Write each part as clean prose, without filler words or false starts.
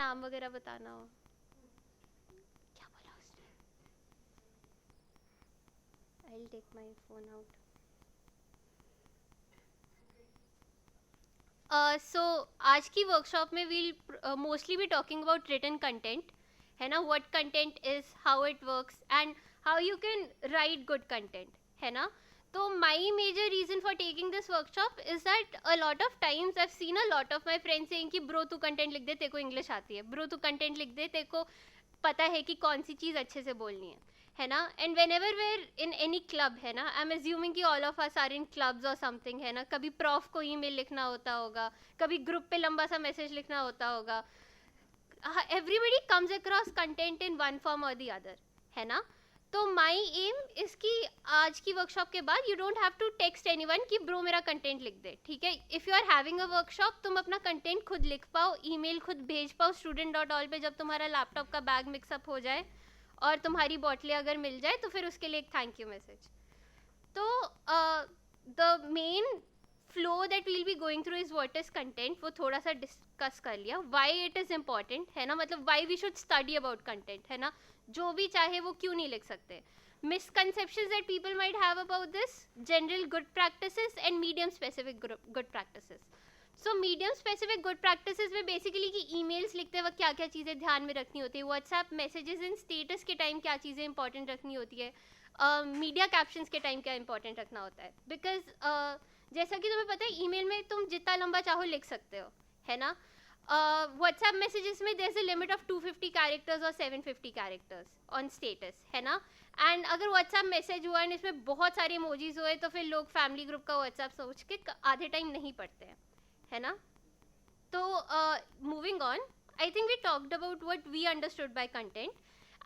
नाम वगैरह बताना हो। क्या बोला उसने? I will take my phone out. So आज की वर्कशॉप में we'll mostly be talking about written content, है ना, what content is, how it works and how you can write good content, है ना। तो my major reason for taking this workshop is that a lot of times I have seen a lot of my friends saying कि bro तू content लिख दे, तेरे को English आती है, ब्रो तू कंटेंट लिख दे, तेरे को पता है कि कौन सी चीज़ अच्छे से बोलनी है ना। And whenever were in any club, है ना, आई एम एज्यूमिंग कि all of us are in clubs और समथिंग, है ना, कभी प्रॉफ को ईमेल लिखना होता होगा, कभी ग्रुप पे लंबा सा मैसेज लिखना होता होगा, everybody comes across content in one form और दी अदर, है ना। तो माई एम इसकी आज की वर्कशॉप के बाद you don't have to text anyone कि ब्रो मेरा कंटेंट लिख दे, ठीक है। If you are having a workshop, तुम अपना कंटेंट खुद लिख पाओ, ईमेल खुद भेज पाओ student.all पे, जब तुम्हारा लैपटॉप का बैग मिक्सअप हो जाए और तुम्हारी बॉटलें अगर मिल जाए तो फिर उसके लिए एक थैंक यू मैसेज। तो the main flow that will be going through is what is content, वो थोड़ा सा डिस्कस कर लिया, व्हाई इट इज़ इम्पॉर्टेंट, है ना, मतलब why we should study about content, है ना, जो भी चाहे वो क्यों नहीं लिख सकते, misconceptions that people might have about this, general good practices and medium specific good practices. So medium specific good practices में basically कि emails लिखते वक्त क्या क्या चीज़ें ध्यान में रखनी होती है, WhatsApp messages and status के टाइम क्या चीज़ें important रखनी होती है, मीडिया कैप्शंस के टाइम क्या इंपॉर्टेंट रखना होता है, बिकॉज जैसा कि तुम्हें पता है ईमेल में तुम जितना लंबा चाहो लिख सकते हो, है ना। व्हाट्सएप मैसेजेस में there is a limit of 250 characters और 750 कैरेक्टर्स ऑन स्टेटस, है ना। एंड अगर व्हाट्सएप मैसेज हुआ एंड इसमें बहुत सारे इमोजीज हुए तो फिर लोग फैमिली ग्रुप का व्हाट्सएप सोच के आधे टाइम नहीं पढ़ते हैं, है ना। तो moving on, I think we talked about what we understood by content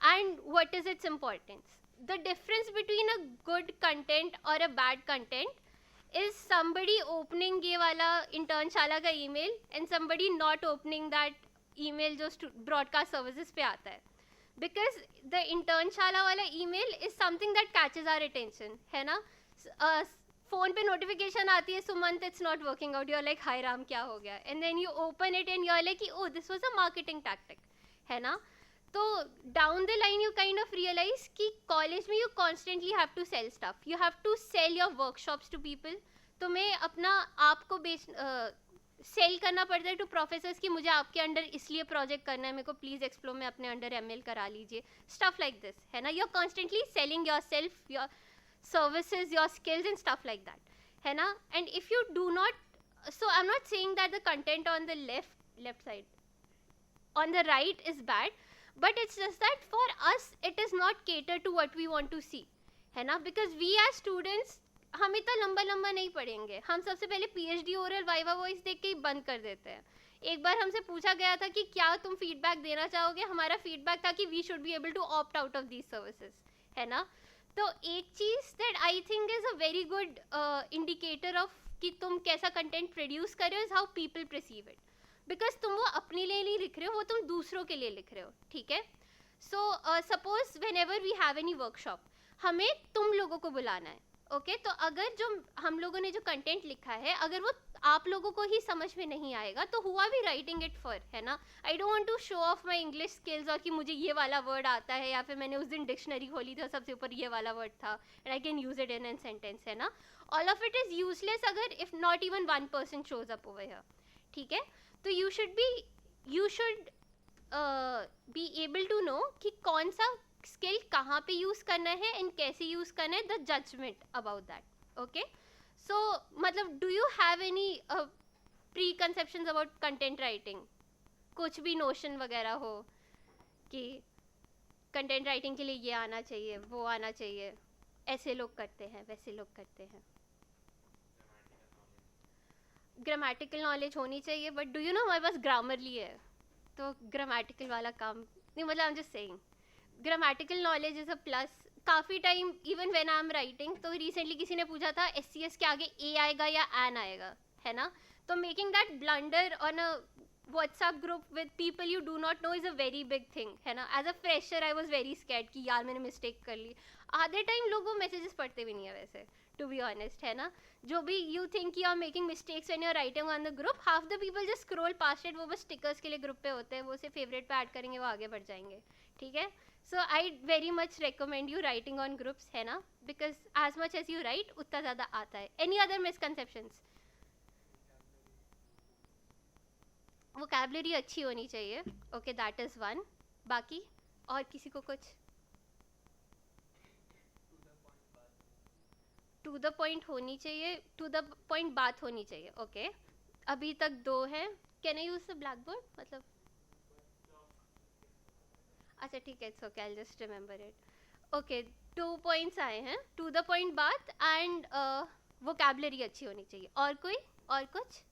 and what is its importance. The difference between a good content or a bad content is somebody opening ये वाला internशाला का email and somebody not opening that email जो broadcast services पे आता है, because the internशाला वाला email is something that catches our attention, है ना। फोन पे नोटिफिकेशन आती है, Sumant it's not working out, you are like hi Ram क्या हो गया, and then you open it and you are like oh this was a marketing tactic, है ना। तो down the line you kind of realize कि college में you constantly have to sell stuff, you have to sell your workshops to people, तुम्हें अपना आपको बेच cell करना पड़ता है टू प्रोफेसर्स कि मुझे आपके अंडर इसलिए प्रोजेक्ट करना है, मेरे को प्लीज़ एक्सप्लो में अपने अंडर एमएल करा लीजिए, स्टफ लाइक दिस, है ना। You are constantly selling yourself, your services, your skills and stuff like that, है ना। And if you do not, so I'm not saying that the content on the left side, on the right is bad, but it's just that for us it is not catered to what we want to see, है ना, because we as students हम इतना लंबा लंबा नहीं पढ़ेंगे, हम सबसे पहले पीएचडी ओरल वाइवा वॉइस देख के ही बंद कर देते हैं। एक बार हमसे पूछा गया था कि क्या तुम फीडबैक देना चाहोगे, हमारा फीडबैक था कि we should be able to opt out of these services, है ना। तो एक चीज़ that I think is a very good indicator of कि तुम कैसा कंटेंट प्रोड्यूस कर रहे हो is how people perceive it, because तुम वो अपने लिए नहीं लिख रहे हो, वो तुम दूसरों के लिए लिख रहे हो, ठीक है। So suppose whenever we have any workshop, हमें तुम लोगों को बुलाना है, ओके। तो अगर जो हम लोगों ने जो कंटेंट लिखा है अगर वो आप लोगों को ही समझ में नहीं आएगा तो who are we writing it for, है ना। I don't want to show off my English skills और कि मुझे ये वाला वर्ड आता है, या फिर मैंने उस दिन डिक्शनरी खोली थी और सबसे ऊपर ये वाला वर्ड था and I can use it in an sentence, है ना। All of it is useless अगर if not even 1% shows up over here, ठीक है। तो you should be able to know कि कौन सा स्किल कहाँ पे यूज़ करना है एंड कैसे यूज़ करना है, the judgement about that, okay. So मतलब do you have any preconceptions about content writing, कुछ भी नोशन वगैरह हो कि कंटेंट राइटिंग के लिए ये आना चाहिए, वो आना चाहिए, ऐसे लोग करते हैं, वैसे लोग करते हैं। ग्रामेटिकल नॉलेज होनी चाहिए, बट डू यू नो हमारे पास ग्रामरली है, तो ग्रामेटिकल वाला काम नहीं, मतलब I am just saying grammatical knowledge is a plus. काफ़ी time even when I am writing, तो रिसेंटली किसी ने पूछा था एस के आगे ए आएगा या एन आएगा, है ना। तो making that blunder on a WhatsApp group with people you do not know is a very big thing, है ना। As a fresher I was very scared कि यार मैंने मिस्टेक कर ली। आधे टाइम लोग वो मैसेजेस पढ़ते भी नहीं है वैसे, टू बी ऑनेस्ट, है ना. जो भी you think you are making mistakes when you are writing on the group, half the people just scroll past it. वो बस स्टिकर्स के लिए ग्रुप पे होते हैं, वो उसे फेवरेट पे ऐड करेंगे, वो आगे बढ़ जाएंगे. ठीक है. So I very much recommend you writing on groups, है ना, because as much as you write उतना ज़्यादा आता है. Any other misconceptions? वोकैबुलरी अच्छी होनी चाहिए. Okay, that is one. बाकी और किसी को कुछ? टू द पॉइंट होनी चाहिए, टू द पॉइंट बात होनी चाहिए. ओके, अभी तक 2 हैं. Can I use the black board? मतलब अच्छा ठीक है, it's okay, I just remember it. Okay, 2 points आए हैं. टू द पॉइंट बात एंड वोकैबुलरी अच्छी होनी चाहिए. और कोई? और कुछ?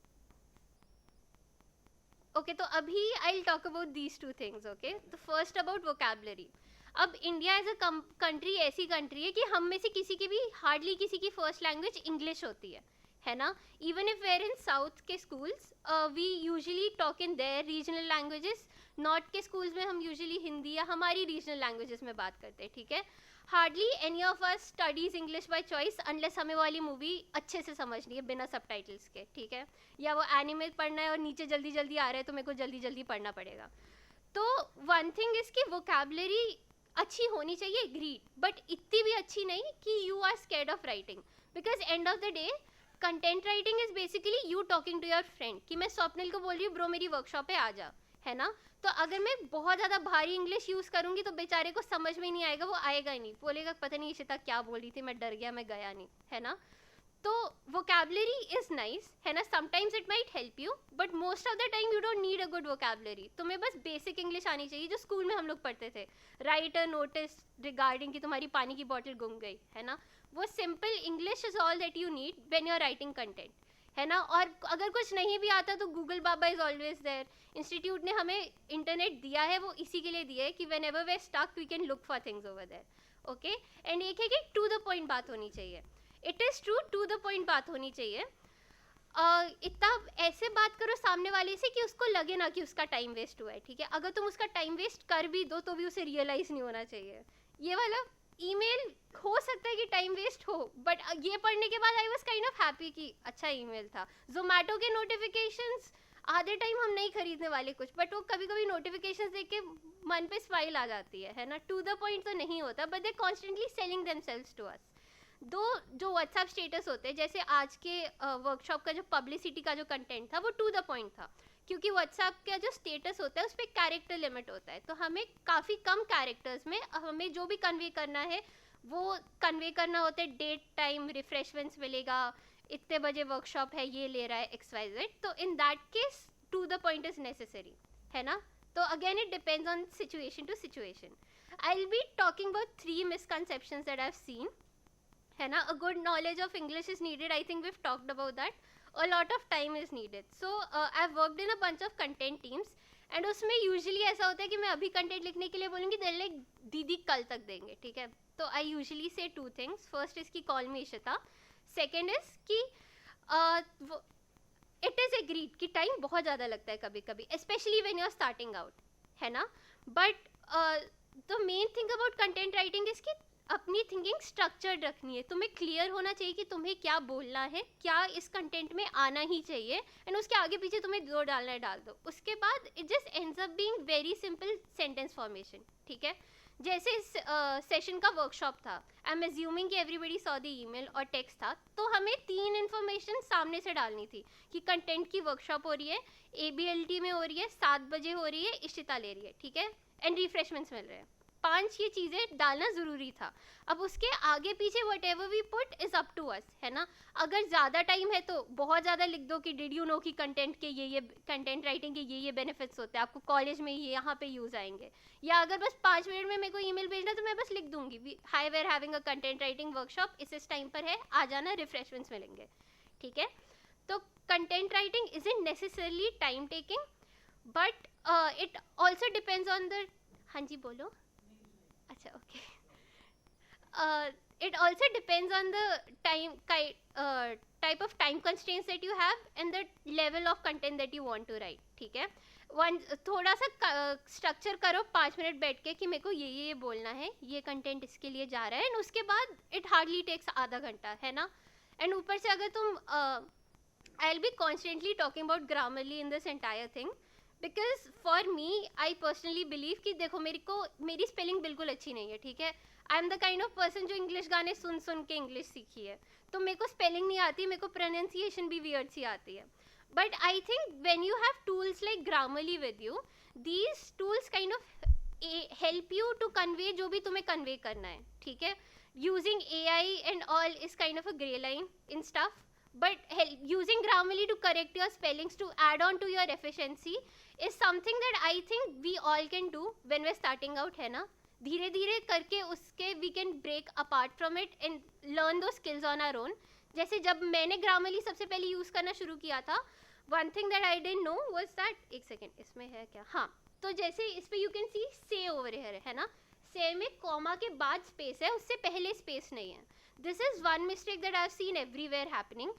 ओके, तो अभी I talk about these 2 things. Okay, तो फर्स्ट अबाउट वोकैबुलरी. अब इंडिया एज अ कंट्री ऐसी कंट्री है कि हम में से किसी की भी, हार्डली किसी की फर्स्ट लैंग्वेज इंग्लिश होती है ना. Even if where in south के schools we usually talk in their regional languages. North के स्कूल्स में हम यूजुअली हिंदी या हमारी रीजनल लैंग्वेजेस में बात करते हैं. ठीक है. Hardly any of us studies English by choice unless हमें वाली मूवी अच्छे से समझनी है बिना सबटाइटल्स के. ठीक है. या वो एनिमे पढ़ना है और नीचे जल्दी जल्दी आ रहा है तो मेरे को जल्दी जल्दी पढ़ना पड़ेगा. तो वन थिंग इज कि वोकैबुलरी अच्छी होनी चाहिए, एग्रीड, बट इतनी भी अच्छी नहीं कि you are scared of writing. Because end of the day content writing is basically you talking to your friend कि मैं स्वप्निल को बोल रही हूँ ब्रो मेरी वर्कशॉप पे आ जा, है ना. तो अगर मैं बहुत ज़्यादा भारी इंग्लिश यूज़ करूँगी तो बेचारे को समझ में नहीं आएगा, वो आएगा ही नहीं, बोलेगा पता नहीं इशिता क्या बोल रही थी, मैं डर गया, मैं गया नहीं, है ना. तो वोकैबुलरी इज नाइस, है ना. Sometimes it might help you but most of the time you don't need a good vocabulary. तुम्हें बस बेसिक इंग्लिश आनी चाहिए जो स्कूल में हम लोग पढ़ते थे. राइट अ नोटिस रिगार्डिंग कि तुम्हारी पानी की बॉटल गुम गई, है ना. वो simple English is all that you need when you are writing content, है ना. और अगर कुछ नहीं भी आता तो गूगल बाबा इज ऑलवेज देयर. इंस्टीट्यूट ने हमें इंटरनेट दिया है, वो इसी के लिए दिया है कि whenever we stuck we can look for things over there. Okay. And एक है कि टू द पॉइंट बात होनी चाहिए. It is true, to the point बात होनी चाहिए. इतना ऐसे बात करो सामने वाले से कि उसको लगे ना कि उसका टाइम वेस्ट हुआ है. ठीक है. अगर तुम उसका टाइम वेस्ट कर भी दो तो भी उसे रियलाइज़ नहीं होना चाहिए. ये वाला ईमेल हो सकता है कि टाइम वेस्ट हो बट ये पढ़ने के बाद I was kind of happy कि अच्छा ईमेल था. जोमेटो के नोटिफिकेशंस आधे टाइम हम नहीं खरीदने वाले कुछ, बट वो कभी कभी नोटिफिकेशंस देख के मन पे स्माइल आ जाती है ना. टू द पॉइंट तो नहीं होता but they constantly selling themselves to us. दो जो व्हाट्सएप स्टेटस होते हैं, जैसे आज के वर्कशॉप का जो पब्लिसिटी का जो कंटेंट था वो टू द पॉइंट था, क्योंकि व्हाट्सएप का जो स्टेटस होता है उस पर कैरेक्टर लिमिट होता है. तो हमें काफ़ी कम कैरेक्टर्स में हमें जो भी कन्वे करना है वो कन्वे करना होता है. डेट, टाइम, रिफ्रेशमेंट्स मिलेगा, इतने बजे वर्कशॉप है, ये ले रहा है XYZ. तो in that case to the point is necessary, है ना. तो again it depends on situation to situation. I will be talking about 3 misconceptions that I have seen, है ना. A good knowledge of English is needed. I think we have talked about that. A lot of time is needed. So I have worked in a bunch of content teams and उसमें usually ऐसा होता है कि मैं अभी content लिखने के लिए बोलूँगी, देर लाइक दीदी कल तक देंगे. ठीक है. तो आई usually say 2 things. First is की call me Ishita. Second is कि इट इज़ एग्रीड कि टाइम बहुत ज़्यादा लगता है कभी कभी, specially when you are starting out, है ना. But the main thing about content writing is कि अपनी थिंकिंग स्ट्रक्चर्ड रखनी है. तुम्हें क्लियर होना चाहिए कि तुम्हें क्या बोलना है, क्या इस कंटेंट में आना ही चाहिए, एंड उसके आगे पीछे तुम्हें जो डालना है डाल दो. उसके बाद it just ends up being very simple sentence formation. ठीक है. जैसे इस सेशन का वर्कशॉप था, आई एम एज्यूमिंग कि एवरीबडी सॉ द ईमेल और टेक्स्ट था, तो हमें 3 इन्फॉर्मेशन सामने से डालनी थी कि कंटेंट की वर्कशॉप हो रही है, ABLT में हो रही है, 7 बजे हो रही है, इशिता ले रही है. ठीक है. एंड रिफ्रेशमेंट्स मिल रहे हैं. 5 ये चीज़ें डालना ज़रूरी था. अब उसके आगे पीछे whatever we put is up to us, है ना. अगर ज़्यादा टाइम है तो बहुत ज़्यादा लिख दो कि डिड यू नो कि कंटेंट के ये कंटेंट राइटिंग के ये बेनिफिट्स होते हैं, आपको कॉलेज में ये यहाँ पे यूज़ आएंगे. या अगर बस 5 मिनट में मेरे को ईमेल भेजना तो मैं बस लिख दूंगी hi we're having a content writing workshop, इस टाइम पर है, आ जाना, रिफ्रेशमेंट्स मिलेंगे. ठीक है. तो content writing isn't necessarily time taking but it also depends on the. हाँ जी बोलो. अच्छा okay. It also depends on the type of time constraints that you have and the level of content that you want to write. ठीक है. One थोड़ा सा structure करो 5 minute बैठ के कि मेरे को ये बोलना है, ये कंटेंट इसके लिए जा रहा है, एंड उसके बाद इट हार्डली टेक्स आधा घंटा, है ना. एंड ऊपर से अगर तुम I'll be constantly talking about Grammarly in this entire thing because for me I personally believe कि देखो मेरी स्पेलिंग बिल्कुल अच्छी नहीं है, ठीक है. I am the kind of person जो इंग्लिश गाने सुन सुन के इंग्लिश सीखी है, तो मेरे को स्पेलिंग नहीं आती, मेरे को प्रोनाउंसिएशन भी वियर्ड सी आती है. But I think when you have tools like Grammarly with you, these tools kind of help you to convey जो भी तुम्हें कन्वे करना है, ठीक है. Using AI and all is kind of a grey line in stuff, but using Grammarly to correct your spellings to add on to your efficiency is something that I think we all can do when we're starting out, है ना. धीरे धीरे करके उसके we can break apart from it and learn those skills on our own. जैसे जब मैंने Grammarly सबसे पहले यूज़ करना शुरू किया था, one thing that I didn't know was that, एक सेकेंड इसमें है क्या, हाँ, तो जैसे इस पे you can see say over here, है ना. say में कॉमा के बाद स्पेस है, उससे पहले स्पेस नहीं है. This is one mistake that I have seen everywhere happening.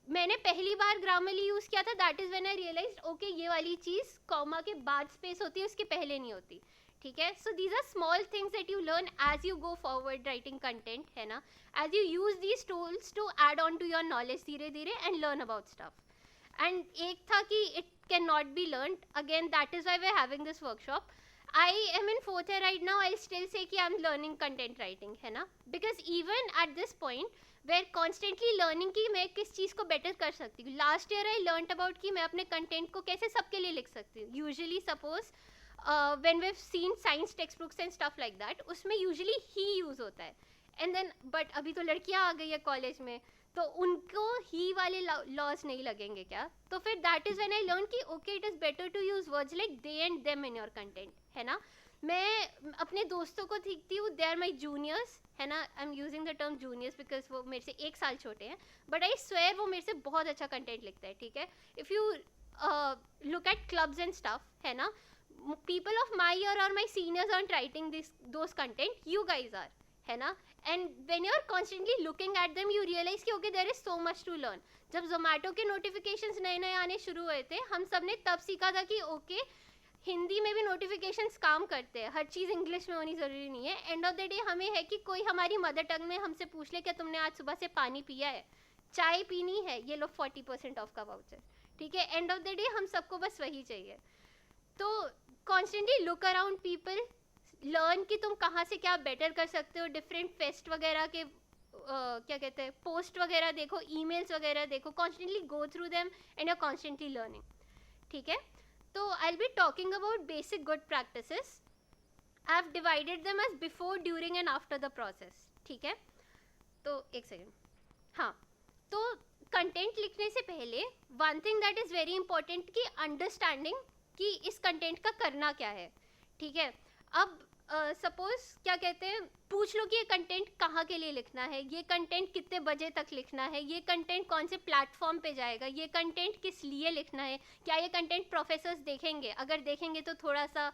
मैंने पहली बार Grammarly यूज़ किया था, that is when I realised okay ये वाली चीज़ कॉमा के बाद स्पेस होती है, उसके पहले नहीं होती, ठीक है. So these are small things that you learn as you go forward writing content, है ना, as you use these tools to add on to your knowledge धीरे धीरे and learn about stuff. And एक था कि it can not be learn again, that is why we are having this workshop. I am in 4th year right now. I'll still say कि I'm learning content writing, है ना, because even at this point we're constantly learning कि मैं किस चीज़ को better कर सकती हूँ. Last year I learnt about कि मैं अपने content को कैसे सबके लिए लिख सकती हूँ. Usually suppose when we've seen science textbooks and stuff like that, उसमें usually he use होता है, and then but अभी तो लड़कियाँ आ गई है कॉलेज में, तो उनको ही वाले लॉज नहीं लगेंगे क्या. तो फिर that is when I learn कि okay it is better to use words like they and them in your content, है ना. मैं अपने दोस्तों को देखती हूँ, दे आर माई जूनियर्स, है ना. I am using the term juniors because वो मेरे से 1 साल छोटे हैं, बट आई स्वेयर वो मेरे से बहुत अच्छा कंटेंट लिखता है, ठीक है. If you look at clubs and stuff, है ना, पीपल ऑफ माई ईयर और my seniors are writing this those content, you guys are, है ना. And when you are constantly looking at them you realize कि okay there is so much to learn. जब जोमेटो के notifications नए नए आने शुरू हुए थे, हम सब ने तब सीखा था कि ओके हिंदी में भी नोटिफिकेशंस काम करते हैं, हर चीज़ इंग्लिश में होनी ज़रूरी नहीं है. एंड ऑफ द डे हमें है कि कोई हमारी मदर टंग में हमसे पूछ ले क्या तुमने आज सुबह से पानी पिया है, चाय पीनी है, ये लो 40% ऑफ का वाउचर, ठीक है. एंड ऑफ द डे हम सबको बस वही चाहिए. तो constantly look around people, learn कि तुम कहाँ से क्या बेटर कर सकते हो. डिफरेंट फेस्ट वगैरह के क्या कहते हैं पोस्ट वगैरह देखो, ईमेल्स वगैरह देखो, constantly go through them and you are constantly learning, ठीक है. तो I will be talking about basic good practices. I have divided them as before, during and after the process, ठीक है. तो एक सेकेंड, हाँ. तो कंटेंट लिखने से पहले one thing that is very important कि अंडरस्टैंडिंग कि इस कंटेंट का करना क्या है, ठीक है. अब सपोज क्या कहते हैं, पूछ लो कि ये कंटेंट कहाँ के लिए लिखना है, ये कंटेंट कितने बजे तक लिखना है, ये कंटेंट कौन से प्लेटफॉर्म पे जाएगा, ये कंटेंट किस लिए लिखना है, क्या ये कंटेंट प्रोफेसर्स देखेंगे, अगर देखेंगे तो थोड़ा सा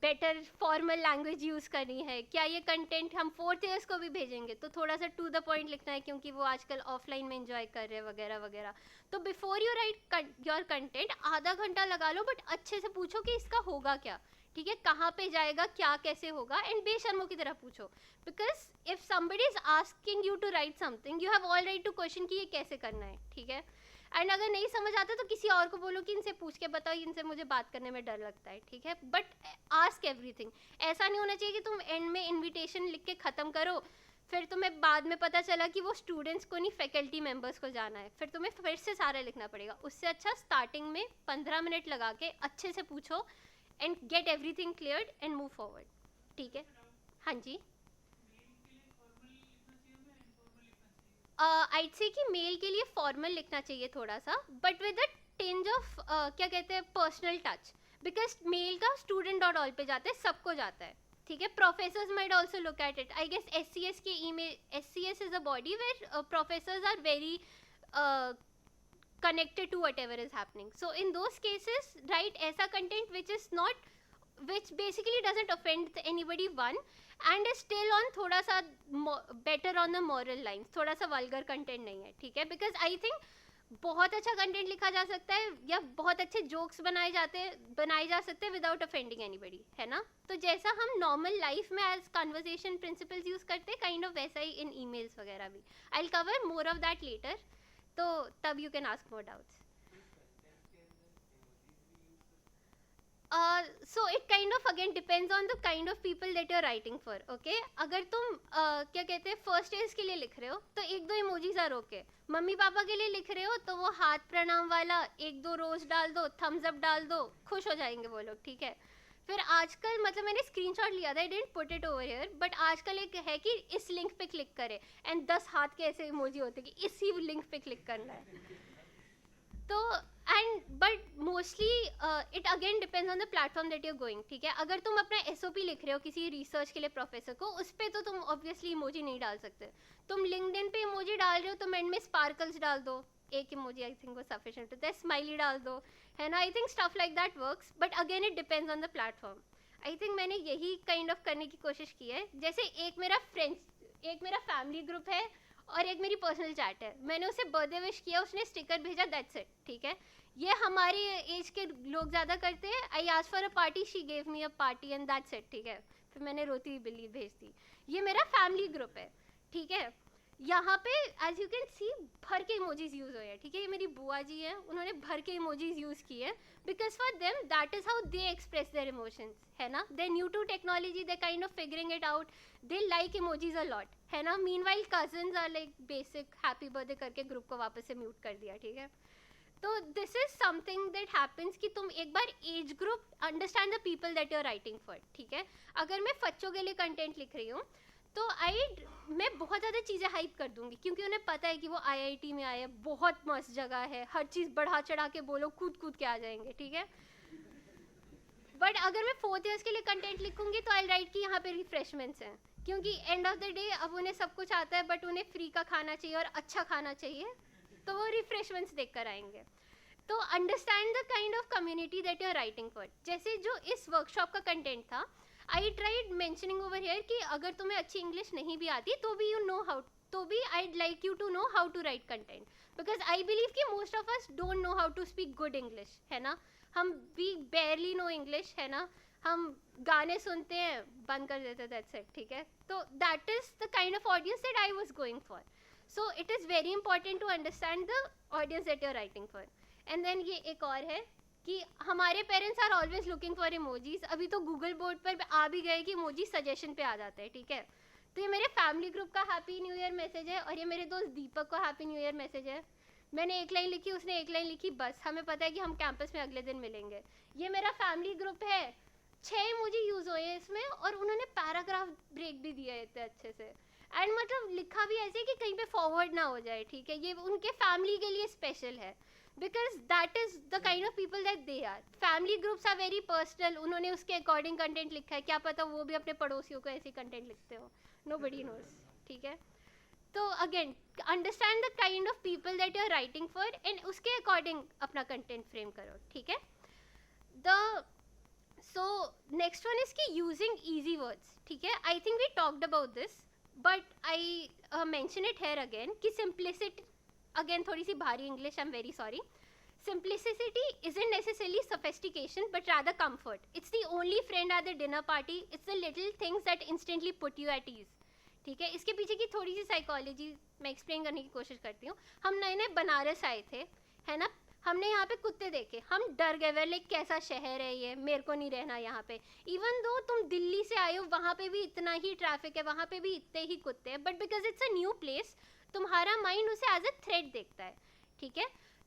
बेटर फॉर्मल लैंग्वेज यूज़ करनी है, क्या ये कंटेंट हम 4th ईयर्स को भी भेजेंगे तो थोड़ा सा टू द पॉइंट लिखना है क्योंकि वो आजकल ऑफलाइन में एंजॉय कर रहे हैं वगैरह वगैरह. तो before you write your content आधा घंटा लगा लो, बट अच्छे से पूछो कि इसका होगा क्या, ठीक है, कहाँ पे जाएगा, क्या कैसे होगा, एंड बेशर्मों की तरह पूछो. Because if somebody is asking you to write something you have all right to question कि ये कैसे करना है, ठीक है. एंड अगर नहीं समझ आता तो किसी और को बोलो कि इनसे पूछ के बताओ, इनसे मुझे बात करने में डर लगता है, ठीक है. But ask everything. ऐसा नहीं होना चाहिए कि तुम एंड में इन्विटेशन लिख के ख़त्म करो, फिर तुम्हें बाद में पता चला कि वो स्टूडेंट्स को नहीं फैकल्टी मेंबर्स को जाना है, फिर तुम्हें फिर से सारा लिखना पड़ेगा. उससे अच्छा स्टार्टिंग में 15 मिनट लगा के अच्छे से पूछो and get everything cleared and move forward, ठीक है. हाँ जी. आइड से कि मेल के लिए फॉर्मल लिखना चाहिए थोड़ा सा, but with a tinge of क्या कहते हैं पर्सनल टच, बिकॉज मेल का स्टूडेंट डॉट ऑल पे जाता है, सबको जाता है, ठीक है. Professors might also look at it. I guess SCS के email, SCS is a body where professors are very connected to whatever is happening. So in those cases write ऐसा content which basically doesn't offend anybody one and is still on थोड़ा सा better on the moral lines, थोड़ा सा vulgar content नहीं है, ठीक है. Because I think बहुत अच्छा कंटेंट लिखा जा सकता है या बहुत अच्छे जोक्स बनाए जा सकते हैं विदाउट ऑफेंडिंग एनीबॉडी, है ना? तो जैसा हम नॉर्मल लाइफ में एज कन्वर्सेशन प्रिंसिपल्स यूज करते हैं, काइंड ऑफ वैसा ही इन ईमेल्स वगैरह भी. I will cover more of that later, तो तब you can ask more doubts. So it kind of again depends on the kind of people that you're writing for, okay? अगर तुम क्या कहते हैं फर्स्ट एज के लिए लिख रहे हो तो एक दो emojis are okay. Mummy papa के लिए लिख रहे हो तो वो हाथ प्रणाम वाला एक दो रोज डाल दो, थम्स अप डाल दो, खुश हो जाएंगे वो लोग, ठीक है? फिर आजकल मतलब मैंने स्क्रीनशॉट लिया था, I didn't put it over here, but आजकल एक है कि इस लिंक पे क्लिक करें एंड 10 हाथ के ऐसे इमोजी होते कि इसी लिंक पे क्लिक करना है. तो and but mostly it again depends on the platform that you are going, ठीक है? अगर तुम अपना एसओपी लिख रहे हो किसी रिसर्च के लिए प्रोफेसर को, उस पर तो तुम ऑब्वियसली इमोजी नहीं डाल सकते. तुम लिंक्डइन पे इमोजी डाल रहे हो तो एंड में स्पार्कल्स डाल दो, एक इमोजी आई थिंक वो सफिशिएंट होता है, स्माइली डाल दो, है ना? I think stuff like that works, but again it depends on the platform. I think मैंने यही काइंड ऑफ करने की कोशिश की है. जैसे एक मेरा फैमिली ग्रुप है और एक मेरी पर्सनल चैट है. मैंने उसे बर्थडे विश किया, उसने स्टिकर भेजा, दैट्स इट, ठीक है? ये हमारे एज के लोग ज़्यादा करते हैं. I asked for a party, she gave me a party and that's it, ठीक है? फिर मैंने रोती हुई बिल्ली भेज दी. ये मेरा फैमिली ग्रुप है, ठीक है? यहाँ पे एज यू कैन सी भर के इमोजीज यूज हुए हैं, ठीक है? ये मेरी बुआ जी हैं, उन्होंने भर के इमोजीज यूज किए because for them that is how they express their emotions, है ना? They new to technology, they kind of figuring it out, they like emojis a lot, है ना? Meanwhile cousins are like basic happy birthday करके group को वापस से mute कर दिया, ठीक है? तो this is something that happens कि तुम एक बार as group understand the people that you are writing for, ठीक है? अगर मैं बच्चों के लिए कंटेंट लिख रही हूँ तो मैं बहुत ज़्यादा चीज़ें हाइप कर दूंगी क्योंकि उन्हें पता है कि वो आईआईटी में आए, बहुत मस्त जगह है, हर चीज़ बढ़ा चढ़ा के बोलो, कूद कूद के आ जाएंगे, ठीक है? बट अगर मैं 4th ईयर्स के लिए कंटेंट लिखूंगी तो आई राइट कि यहाँ पे रिफ्रेशमेंट्स हैं, क्योंकि एंड ऑफ द डे अब उन्हें सब कुछ आता है बट उन्हें फ्री का खाना चाहिए और अच्छा खाना चाहिए, तो वो रिफ्रेशमेंट्स देख कर आएंगे. तो understand the kind of community that you are writing for. जैसे जो इस वर्कशॉप का कंटेंट था, I tried mentioning over here कि अगर तुम्हें अच्छी इंग्लिश नहीं भी आती तो भी यू नो हाउ, तो भी I like you to know how to write content, because I believe कि most of us don't know how to speak good English, है ना? हम वी बेयरली नो इंग्लिश, है ना? हम गाने सुनते हैं, बंद कर देते, दैट्स इट, ठीक है? तो that is the kind of audience that I was going for. So it is very important to understand the audience that you are writing for. And then ये एक और है कि हमारे parents are always looking for emojis. अभी तो Google board पर आ भी गए कि इमोजी सजेशन पे आ जाते हैं, ठीक है? तो ये मेरे फैमिली ग्रुप का हैप्पी न्यू ईयर मैसेज है और ये मेरे दोस्त दीपक का हैप्पी न्यू ईयर मैसेज है. मैंने एक लाइन लिखी, उसने एक लाइन लिखी, बस हमें पता है कि हम कैंपस में अगले दिन मिलेंगे. ये मेरा फैमिली ग्रुप है, 6 इमोजी यूज हुए हैं इसमें और उन्होंने पैराग्राफ ब्रेक भी दिया है इतने अच्छे से. एंड मतलब लिखा भी ऐसे कि कहीं पे फॉरवर्ड ना हो जाए, ठीक है? ये उनके फैमिली के लिए स्पेशल है because that is the kind of people that they are. Family groups are very personal. उन्होंने उसके अकॉर्डिंग कंटेंट लिखा है, क्या पता वो भी अपने पड़ोसियों को ऐसे कंटेंट लिखते हो, nobody knows, ठीक है? तो again understand the kind of people that you are writing for and उसके अकॉर्डिंग अपना कंटेंट फ्रेम करो, ठीक है? The so next one is कि यूजिंग ईजी वर्ड्स, ठीक है? I think we talked about this but I mention it here again कि simplicity, again थोड़ी सी भारी English, I am very sorry. Simplicity isn't necessarily sophistication but rather comfort. It's the only friend at the dinner party. It's the little things that instantly put you at ease. ठीक है? इसके पीछे की थोड़ी सी psychology मैं explain करने की कोशिश करती हूँ. हम नए नए बनारस आए थे, है ना? हमने यहाँ पे कुत्ते देखे, हम डर गए, लाइक कैसा शहर है ये, मेरे को नहीं रहना यहाँ पे. इवन दो तुम दिल्ली से आए हो, वहाँ पे भी इतना ही ट्रैफिक है, वहाँ पे भी इतने ही कुत्ते हैं, but because it's a new place तुम्हारा माइंड उसे एज अ थ्रेट देखता है, ठीक है?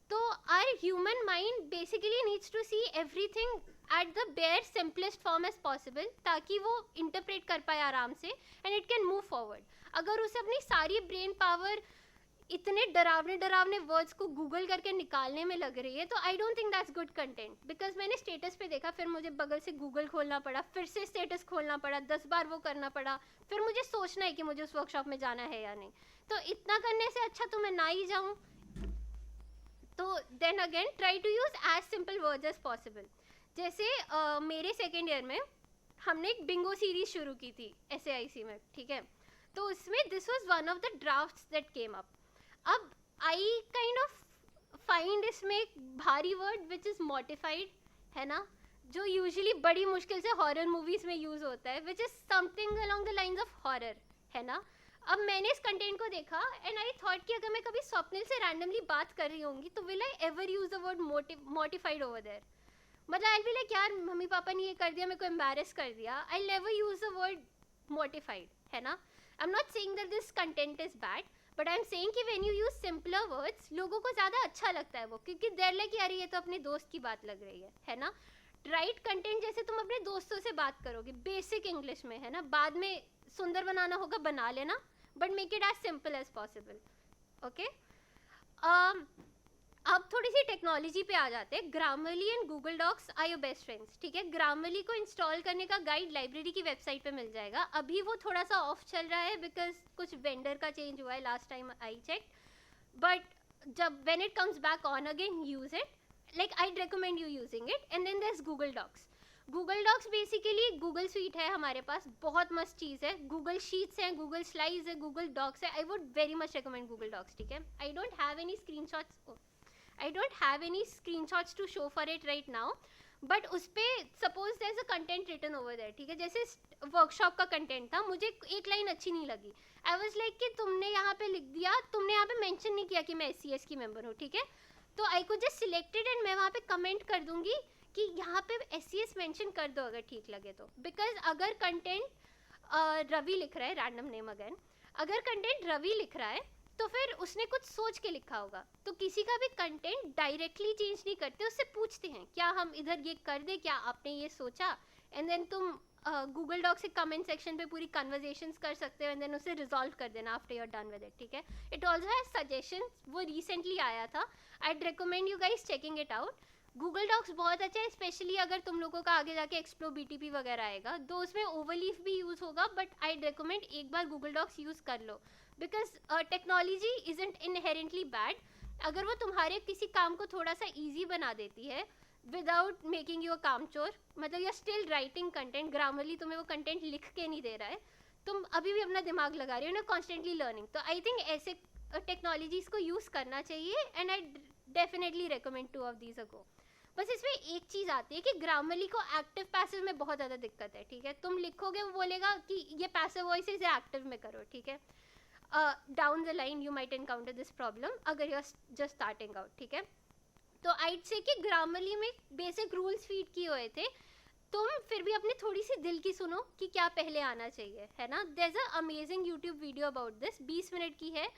तो our human mind basically needs to see everything at the bare simplest form as possible, ताकि वो इंटरप्रेट कर पाए आराम से and it can move forward. अगर उसे अपनी सारी ब्रेन पावर इतने डरावने वर्ड्स को गूगल करके निकालने में लग रही है, तो I don't think that's good content. Because मैंने स्टेटस पे देखा, फिर मुझे बगल से गूगल खोलना पड़ा, फिर से स्टेटस खोलना पड़ा, 10 बार वो करना पड़ा, फिर मुझे सोचना है कि मुझे उस वर्कशॉप में जाना है या नहीं. तो इतना करने से अच्छा तो मैं ना ही जाऊँ. तो then again try to use as simple words as possible. जैसे मेरे सेकेंड ईयर में हमने एक बिंगो सीरीज शुरू की थी SAIC में, ठीक है? तो उसमें this was one of the drafts that came up. अब आई काइंड ऑफ फाइंड इसमें एक भारी वर्ड विच इज मॉडिफाइड, है ना, जो यूजुअली बड़ी मुश्किल से हॉरर मूवीज में यूज होता है, which is something along the lines of horror, है ना. अब मैंने इस कंटेंट को देखा एंड आई थॉट कि अगर मैं कभी स्वप्निल से रैंडमली बात कर रही होंगी तो will I ever use the word modified over there. मतलब आई बी लाइक यार मम्मी पापा ने ये कर दिया, मेरे को एम्बैरेस कर दिया. I never use the word modified, है ना. I am not saying that this content is bad, but I am saying कि when you use simpler words लोगों को ज़्यादा अच्छा लगता है वो, क्योंकि देर लाइक यार ये तो अपने दोस्त की बात लग रही है ना. राइट कंटेंट जैसे तुम अपने दोस्तों से बात करोगे बेसिक इंग्लिश में, है ना, बाद में सुंदर बनाना होगा बना लेना, but make it as simple as possible. Okay, अब थोड़ी सी टेक्नोलॉजी पे आ जाते हैं. Grammarly and Google Docs are your best friends. ठीक है, ग्रामरली को इंस्टॉल करने का गाइड लाइब्रेरी की वेबसाइट पे मिल जाएगा. अभी वो थोड़ा सा ऑफ चल रहा है बिकॉज कुछ वेंडर का चेंज हुआ है last time I check, but जब when it comes back on again use it. Like I recommend you using it. And then there is Google Docs. Google Docs basically Google suite है हमारे पास, बहुत मस्त चीज़ है. गूगल शीट्स हैं, Google Slides है, गूगल डॉक्स है. I would very much recommend Google Docs. ठीक है, I don't have any screenshots to show for it right now, but उस पर suppose there is a content written over there. ठीक है, जैसे workshop का कंटेंट था, मुझे एक लाइन अच्छी नहीं लगी. आई वाज लाइक कि तुमने यहाँ पे लिख दिया, तुमने यहाँ पे मेंशन नहीं किया कि मैं SCS की मेंबर हूँ. ठीक है, तो आई कुड जस्ट सिलेक्टेड एंड मैं वहाँ पे कमेंट कर दूंगी कि यहाँ पे SCS मेंशन कर दो अगर ठीक लगे तो. बिकॉज अगर कंटेंट रवि लिख रहा है, रैंडम नेम अगेन, अगर कंटेंट रवि लिख रहा है तो फिर उसने कुछ सोच के लिखा होगा. तो किसी का भी कंटेंट डायरेक्टली चेंज नहीं करते, उससे पूछते हैं क्या हम इधर ये कर दे, क्या आपने ये सोचा. एंड देन तुम गूगल डॉक से कमेंट सेक्शन पे पूरी कन्वर्जेशंस कर सकते हो एंड देन उसे रिजॉल्व कर देना after you are done with it. ठीक है, इट ऑल्सो हैज सजेशंस, वो रिसेंटली आया था. I recommend you guys checking it out. Google Docs बहुत अच्छा है, स्पेशली अगर तुम लोगों का आगे जाके एक्सप्लो BTP वगैरह आएगा, तो उसमें ओवरलीफ भी यूज़ होगा. बट आई रिकमेंड एक बार गूगल डॉक्स यूज़ कर लो, because technology isn't inherently bad. अगर वो तुम्हारे किसी काम को थोड़ा सा ईजी बना देती है विदाउट मेकिंग यू अ काम चोर, मतलब you are still writing content, Grammarly तुम्हें वो कंटेंट लिख के नहीं दे रहा है, तुम अभी भी अपना दिमाग लगा रहे हो ना, कॉन्स्टेंटली लर्निंग. तो आई थिंक ऐसे टेक्नोलॉजीज़ को यूज़ करना चाहिए and I definitely recommend 2 of these ago. बस इसमें एक चीज़ आती है कि ग्रामरली को एक्टिव पैसिव में बहुत ज़्यादा दिक्कत है. ठीक है, तुम लिखोगे वो बोलेगा कि ये पैसिव वॉइस इसे एक्टिव में करो. ठीक है, down the line you might encounter this problem अगर you are just starting out. ठीक है, तो आइड से कि ग्रामरली में बेसिक रूल्स फीड किए हुए थे, तुम फिर भी अपने थोड़ी सी दिल की सुनो कि क्या पहले आना चाहिए, है ना. There is a amazing YouTube video about this, 20 minute की है.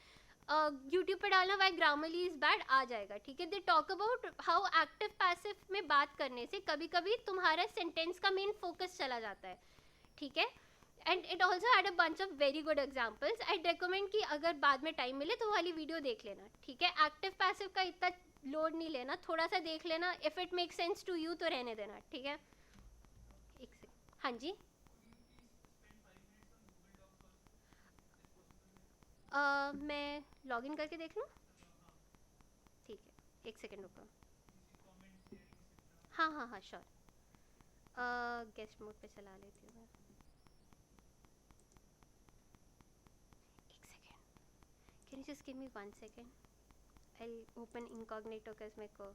यूट्यूब पे डालना वाई ग्रामरली इज बैड आ जाएगा. ठीक है, they talk about how active passive में बात करने से कभी कभी तुम्हारा सेंटेंस का मेन फोकस चला जाता है. ठीक है, and it also had a bunch of very good examples. I recommend कि अगर बाद में टाइम मिले तो वाली वीडियो देख लेना. ठीक है, एक्टिव पैसिव का इतना लोड नहीं लेना, थोड़ा सा देख लेना. If it make sense to you तो रहने देना. ठीक है, एक से हाँ जी. मैं लॉग इन करके देख लूँ. ठीक है, एक सेकेंड रुको. हाँ हाँ हाँ श्योर. गेस्ट मोड पे चला लेती हूँ मैं. एक second, can you just give me 1 second. I open incognito because मेरे को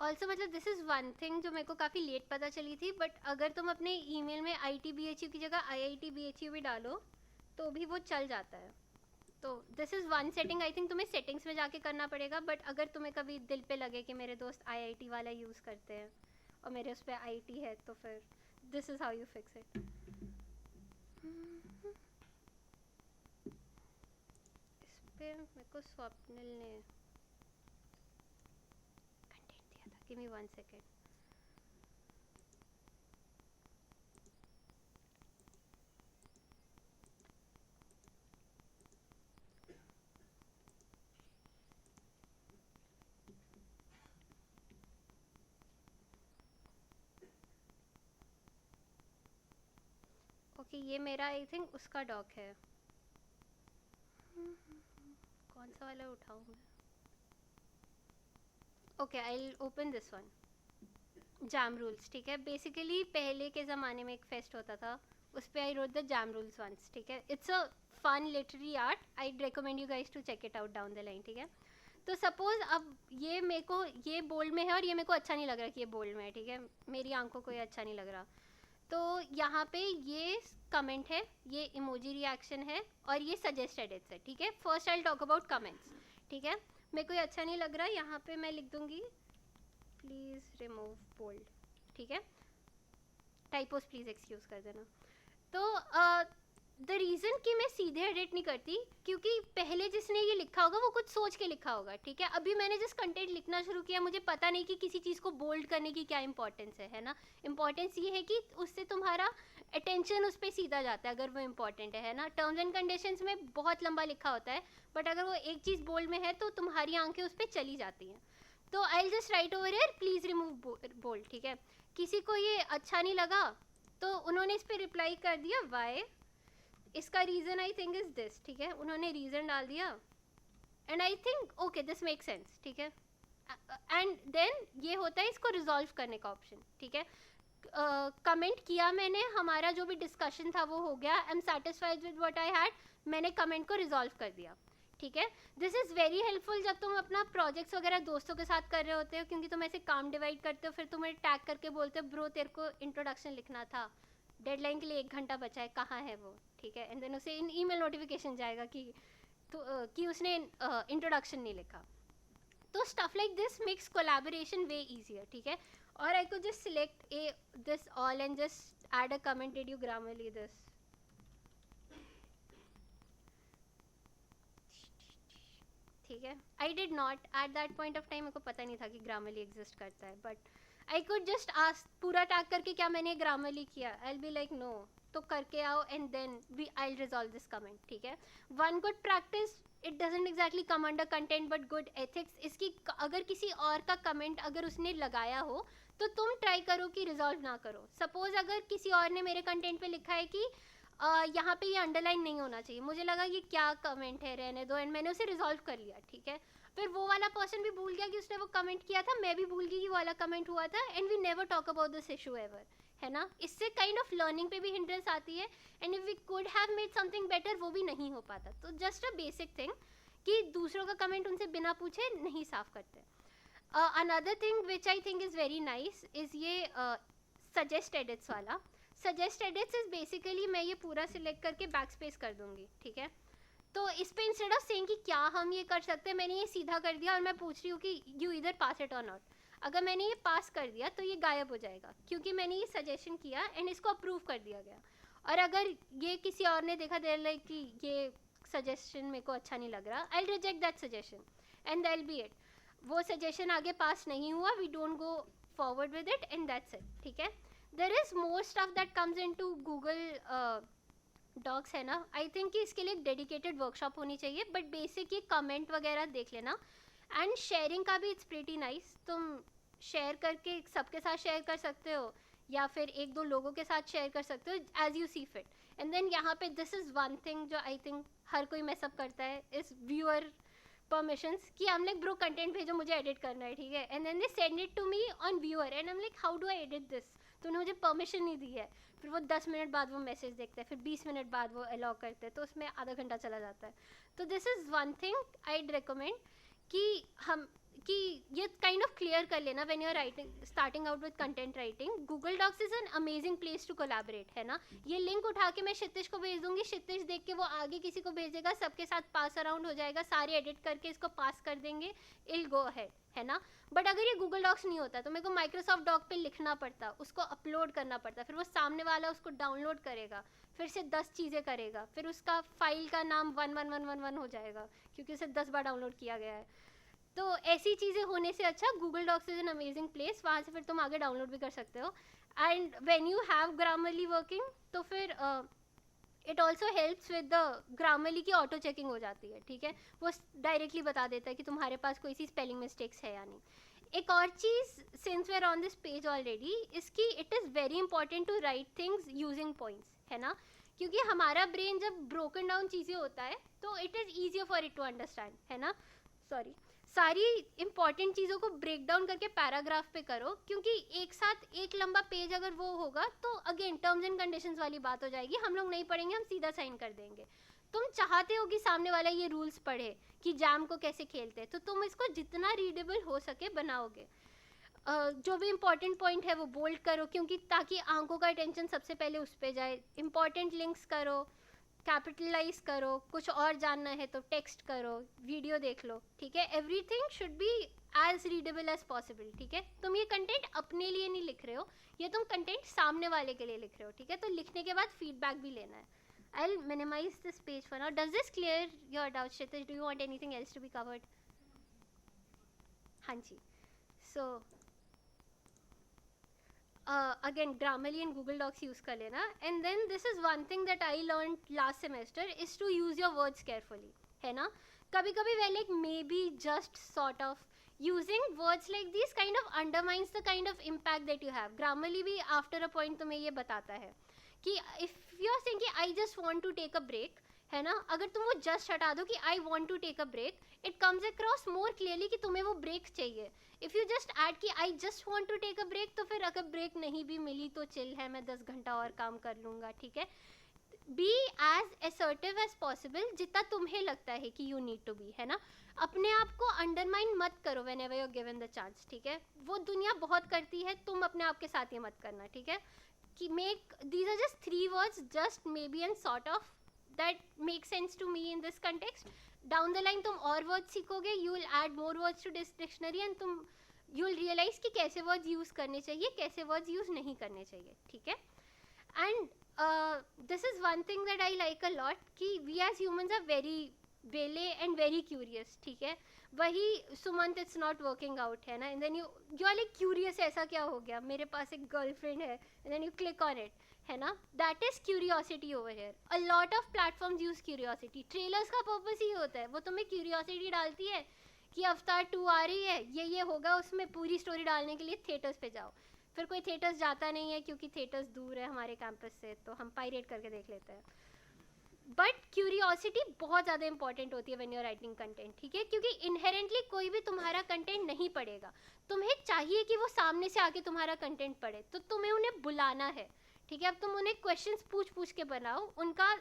ऑल्सो मतलब दिस इज़ वन थिंग जो मेरे को काफ़ी लेट पता चली थी, बट अगर तुम अपने ईमेल में ITBHU की जगह IITBHU भी डालो तो भी वो चल जाता है. तो this is one setting. I think तुम्हें सेटिंग्स में जाके करना पड़ेगा, बट अगर तुम्हें कभी दिल पे लगे कि मेरे दोस्त IIT वाला यूज़ करते हैं और मेरे उस पर IT है तो फिर this is how you fix it. इस पर मेरे को स्वप्निल ने Give me 1 second. ओके ये मेरा आई थिंक उसका डॉक है, कौन सा वाला उठाऊँ मैं? Okay I will open this one, jam rules, ठीक है। बेसिकली पहले के ज़माने में एक फेस्ट होता था, उस पर I wrote the jam rules once, ठीक है। It's a fun literary art, I recommend you guys to check it out down the line, ठीक है। तो सपोज अब ये मेरे को ये बोल्ड में है और ये मेरे को अच्छा नहीं लग रहा कि ये बोल्ड में है, ठीक है, मेरी आंखों को ये अच्छा नहीं लग रहा। तो यहाँ पे ये कमेंट है, ये इमोजी रिएक्शन है और ये सजेस्ट एडिट्स है, ठीक है। First I will talk about comments, ठीक है। मेरे को ये अच्छा नहीं लग रहा, यहाँ पे मैं लिख दूंगी प्लीज़ रिमूव बोल्ड, ठीक है। टाइपोस प्लीज़ एक्सक्यूज़ कर देना। तो द रीज़न कि मैं सीधे एडिट नहीं करती, क्योंकि पहले जिसने ये लिखा होगा वो कुछ सोच के लिखा होगा, ठीक है। अभी मैंने जिस कंटेंट लिखना शुरू किया, मुझे पता नहीं कि किसी चीज़ को बोल्ड करने की क्या इंपॉर्टेंस है ना। इंपॉर्टेंस ये है कि उससे तुम्हारा अटेंशन उस पर सीधा जाता है अगर वो इम्पॉर्टेंट है ना। टर्म्स एंड कंडीशंस में बहुत लंबा लिखा होता है, बट अगर वो एक चीज़ बोल्ड में है तो तुम्हारी आंखें उस पर चली जाती हैं। तो I will just write over here please remove bold, ठीक है। किसी को ये अच्छा नहीं लगा तो उन्होंने इस पर रिप्लाई कर दिया वाई, इसका reason I think is this, ठीक है। उन्होंने रीज़न डाल दिया and I think okay this make sense, ठीक है। एंड देन ये होता है इसको रिजॉल्व करने का ऑप्शन, ठीक है। कमेंट किया मैंने, हमारा जो भी डिस्कशन था वो हो गया, I am satisfied with what I had, मैंने कमेंट को रिजॉल्व कर दिया, ठीक है। दिस इज़ वेरी हेल्पफुल जब तुम अपना प्रोजेक्ट्स वगैरह दोस्तों के साथ कर रहे होते हो, क्योंकि तुम ऐसे काम डिवाइड करते हो, फिर तुम्हें टैग करके बोलते हो ब्रो तेरे को इंट्रोडक्शन लिखना था, डेडलाइन के लिए 1 घंटा बचा है, कहाँ है वो, ठीक है। एंड देन उसे ईमेल नोटिफिकेशन जाएगा कि उसने इंट्रोडक्शन नहीं लिखा। तो stuff like this makes collaboration way easier, ठीक है। और आई could just select this all and just add a comment, did you Grammarly this, ठीक है। I did not at that point of time, मेरे को पता नहीं था कि ग्रामरली एग्जिस्ट करता है, but I could just ask पूरा टैग करके क्या मैंने ग्रामरली किया, I will be like no, तो करके आओ and then we I will resolve this comment, ठीक है। One good practice, it doesn't exactly come under content but good ethics, इसकी अगर किसी और का कमेंट अगर उसने लगाया हो तो तुम ट्राई करो कि रिजॉल्व ना करो। सपोज अगर किसी और ने मेरे कंटेंट पे लिखा है कि यहाँ पे ये अंडरलाइन नहीं होना चाहिए, मुझे लगा ये क्या कमेंट है, रहने दो, एंड मैंने उसे रिजॉल्व कर लिया, ठीक है। फिर वो वाला पर्सन भी भूल गया कि उसने वो कमेंट किया था, मैं भी भूल गई कि वो वाला कमेंट हुआ था, and we never talk about this issue ever, है ना। इससे काइंड ऑफ लर्निंग पे भी हिंड्रेंस आती है, and if we could have made something better वो भी नहीं हो पाता। तो जस्ट अ बेसिक थिंग कि दूसरों का कमेंट उनसे बिना पूछे नहीं साफ करते। Another thing which I think is very nice is ये सजेस्ट एडिट्स वाला। सजेस्ट एडिट्स इज बेसिकली मैं ये पूरा सिलेक्ट करके बैक स्पेस कर दूंगी, ठीक है। तो इस पे इंस्टेड ऑफ सेइंग कि क्या हम ये कर सकते हैं, मैंने ये सीधा कर दिया और मैं पूछ रही हूँ कि यू इधर पास इट और नॉट। अगर मैंने ये पास कर दिया तो ये गायब हो जाएगा, क्योंकि मैंने ये सजेशन किया एंड इसको अप्रूव कर दिया गया। और अगर ये किसी और ने देखा देर लाइक कि ये सजेशन मेरे को अच्छा नहीं लग रहा, I will reject that suggestion and that will be it. वो सजेशन आगे पास नहीं हुआ, we don't go forward with it and that's it, ठीक है। There is more stuff that comes in to Google Docs, है ना। आई think कि इसके लिए एक डेडिकेटेड वर्कशॉप होनी चाहिए, बट बेसिक ये कमेंट वगैरह देख लेना। एंड शेयरिंग का भी इट्स प्रीटी नाइस, तुम शेयर करके सबके साथ शेयर कर सकते हो या फिर 1-2 लोगों के साथ शेयर कर सकते हो as you see fit. And then यहाँ पे दिस इज़ वन थिंग जो आई थिंक हर कोई मैसअप करता है, इस व्यूअर परमिशंस, कि हम लाइक ब्रो कंटेंट भेजो मुझे एडिट करना है, ठीक है। And then they send it to me on viewer and I am like how do I edit this, तूने मुझे परमिशन नहीं दी है। फिर वो 10 मिनट बाद वो मैसेज देखते हैं, फिर 20 मिनट बाद वो अलाउ करते हैं, तो उसमें आधा घंटा चला जाता है। तो this is one thing I'd recommend कि ये काइंड ऑफ क्लियर कर लेना when you are writing starting out with content writing. Google Docs is an amazing place to collaborate, है ना। ये लिंक उठा के मैं क्षितिज को भेज दूंगी, क्षितिज देख के वो आगे किसी को भेजेगा, सबके साथ पास अराउंड हो जाएगा, सारे एडिट करके इसको पास कर देंगे, इल गो अहेड, है ना। बट अगर ये गूगल डॉक्स नहीं होता तो मेरे को माइक्रोसॉफ्ट डॉक पे लिखना पड़ता, उसको अपलोड करना पड़ता, फिर वो सामने वाला उसको डाउनलोड करेगा, फिर से 10 चीज़ें करेगा, फिर उसका फाइल का नाम 11111 हो जाएगा क्योंकि उसे 10 बार डाउनलोड किया गया है। तो ऐसी चीज़ें होने से अच्छा Google Docs is an amazing place, वहाँ से फिर तुम आगे डाउनलोड भी कर सकते हो। And when you have Grammarly working तो फिर it also helps with the Grammarly की ऑटो चेकिंग हो जाती है, ठीक है। वो डायरेक्टली बता देता है कि तुम्हारे पास कोई सी स्पेलिंग मिस्टेक्स है या नहीं। एक और चीज़, since we are on this page already, इसकी it is very important to write things using points, है ना। क्योंकि हमारा ब्रेन जब ब्रोकन डाउन चीज़ें होता है तो it is easier for it to understand, है ना. सॉरी, सारी इंपॉर्टेंट चीज़ों को ब्रेक डाउन करके पैराग्राफ पे करो, क्योंकि एक साथ एक लंबा पेज अगर वो होगा तो अगेन टर्म्स एंड कंडीशंस वाली बात हो जाएगी, हम लोग नहीं पढ़ेंगे, हम सीधा साइन कर देंगे. तुम चाहते हो कि सामने वाला ये रूल्स पढ़े कि जैम को कैसे खेलते हैं, तो तुम इसको जितना रीडेबल हो सके बनाओगे. जो भी इंपॉर्टेंट पॉइंट है वो बोल्ड करो, क्योंकि ताकि आंखों का अटेंशन सबसे पहले उस पर जाए. इंपॉर्टेंट लिंक्स करो, कैपिटलाइज करो, कुछ और जानना है तो टेक्स्ट करो, वीडियो देख लो, ठीक है. Everything should be as readable as possible, ठीक है. तुम ये कंटेंट अपने लिए नहीं लिख रहे हो, ये तुम कंटेंट सामने वाले के लिए लिख रहे हो, ठीक है. तो लिखने के बाद फीडबैक भी लेना है. I'll minimize this page for now. Does this clear your doubt, Kshitij? Do you want anything else to be covered? हाँ जी. So again, Grammarly and Google Docs use कर लेना. And then this is one thing that I learned last semester is to use your words carefully, है ना. कभी कभी we're like maybe just sort of using words like these kind of undermines the kind of impact that you have. Grammarly भी after a point तुम्हें ये बताता है कि इफ़ यू आर सेइंग कि I just want to take a break, है ना, अगर तुम वो जस्ट हटा दो कि I want to take a break, it comes across more clearly कि तुम्हें वो ब्रेक चाहिए. इफ़ यू जस्ट ऐड कि I just want to take a break, तो फिर अगर ब्रेक नहीं भी मिली तो चिल है, मैं 10 घंटा और काम कर लूँगा, ठीक है. Be as assertive as possible जितना तुम्हें लगता है कि यू नीड टू बी, है ना. अपने आप को अंडरमाइन मत करो whenever you are given the chance, ठीक है. वो दुनिया बहुत करती है, तुम अपने आप के साथ ये मत करना, ठीक है. कि make these are just 3 words, just maybe and sort of, that make sense to me in this context. Down the line तुम और words सीखोगे, you will add more words to this dictionary and तुम you will realize कि कैसे words use करने चाहिए, कैसे words use नहीं करने चाहिए, ठीक है. And this is one thing that I like a lot कि we as humans are very बेले and very curious, ठीक है. वही Sumant it's not working out, है ना. And then you are like curious, ऐसा क्या हो गया, मेरे पास एक गर्लफ्रेंड है, and then you click on it, है ना. That is curiosity over here. A lot of platforms use curiosity. Trailers का पर्पस ही होता है, वो तुम्हें क्यूरियोसिटी डालती है कि अवतार 2 आ रही है, ये होगा, उसमें पूरी स्टोरी डालने के लिए थिएटर्स पे जाओ. फिर कोई थिएटर्स जाता नहीं है क्योंकि थिएटर्स दूर है हमारे कैंपस से, तो हम पायरेट करके देख लेते हैं. बट क्यूरियोसिटी बहुत ज़्यादा इंपॉर्टेंट होती है when you are writing content, ठीक है. क्योंकि इनहेरेंटली कोई भी तुम्हारा कंटेंट नहीं पढ़ेगा, तुम्हें चाहिए कि वो सामने से आके तुम्हारा कंटेंट पढ़े, तो तुम्हें उन्हें बुलाना है, ठीक है. अब तुम उन्हें क्वेश्चंस पूछ के बनाओ, उनका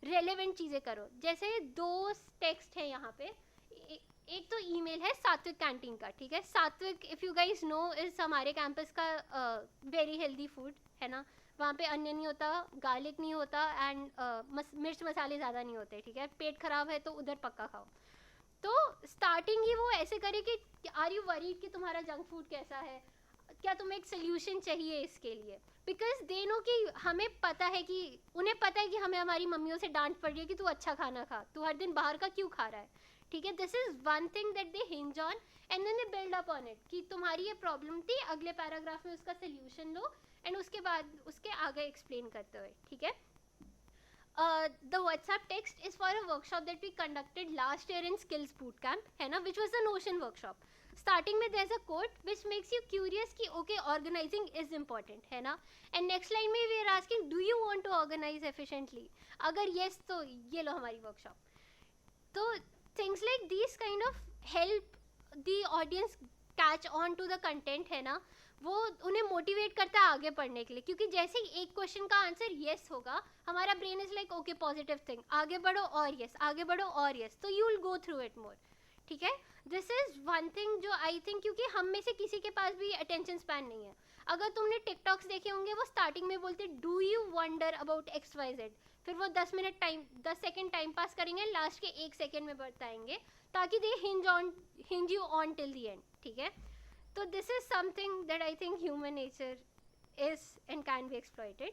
रेलेवेंट चीज़ें करो. जैसे 2 टेक्स्ट हैं यहाँ पे. एक तो ईमेल है सात्विक कैंटीन का, ठीक है. Satvik, if you guys know, is हमारे कैंपस का वेरी हेल्दी फूड, है ना. वहाँ पे अन्य नहीं होता, गार्लिक नहीं होता, एंड मिर्च मसाले ज़्यादा नहीं होते, ठीक है. पेट खराब है तो उधर पक्का खाओ. तो स्टार्टिंग ही वो ऐसे करे कि आर यू वरीड कि तुम्हारा जंक फूड कैसा है, क्या तुम्हें एक सोल्यूशन चाहिए इसके लिए. बिकॉज दे नो कि हमें पता है कि उन्हें पता है कि हमें हमारी मम्मियों से डांट पड़ रही है कि तू अच्छा खाना खा, तू हर दिन बाहर का क्यों खा रहा है, ठीक है. This is one thing that they hinge on and then they build up on it कि तुम्हारी ये प्रॉब्लम थी, अगले पैराग्राफ में उसका सोल्यूशन लो, एंड उसके बाद उसके आगे एक्सप्लेन करते हुए, ठीक है. The WhatsApp text is for a workshop that we conducted last year in Skills Bootcamp, है ना, which was the Notion workshop. Starting में there's a quote which makes you curious कि okay, organizing is important, है ना. And next line में we are asking, do you want to organize efficiently? अगर yes तो ये लो हमारी workshop. तो things like these kind of help the audience catch on to the content, है ना. वो उन्हें मोटिवेट करता है आगे पढ़ने के लिए, क्योंकि जैसे ही एक क्वेश्चन का आंसर येस होगा, हमारा brain is like okay positive thing, आगे बढ़ो और येस, आगे बढ़ो और येस, तो you will go through it more, ठीक है. दिस इज वन थिंग जो आई थिंक, क्योंकि हम में से किसी के पास भी अटेंशन स्पैन नहीं है. अगर तुमने टिकटॉक्स देखे होंगे, वो स्टार्टिंग में बोलते do you wonder about XYZ, फिर वो 10 सेकेंड टाइम पास करेंगे, लास्ट के 1 सेकेंड में बताएंगे, ताकि they hinge you on till the end, ठीक है. So this is something that I think human nature is and can be exploited.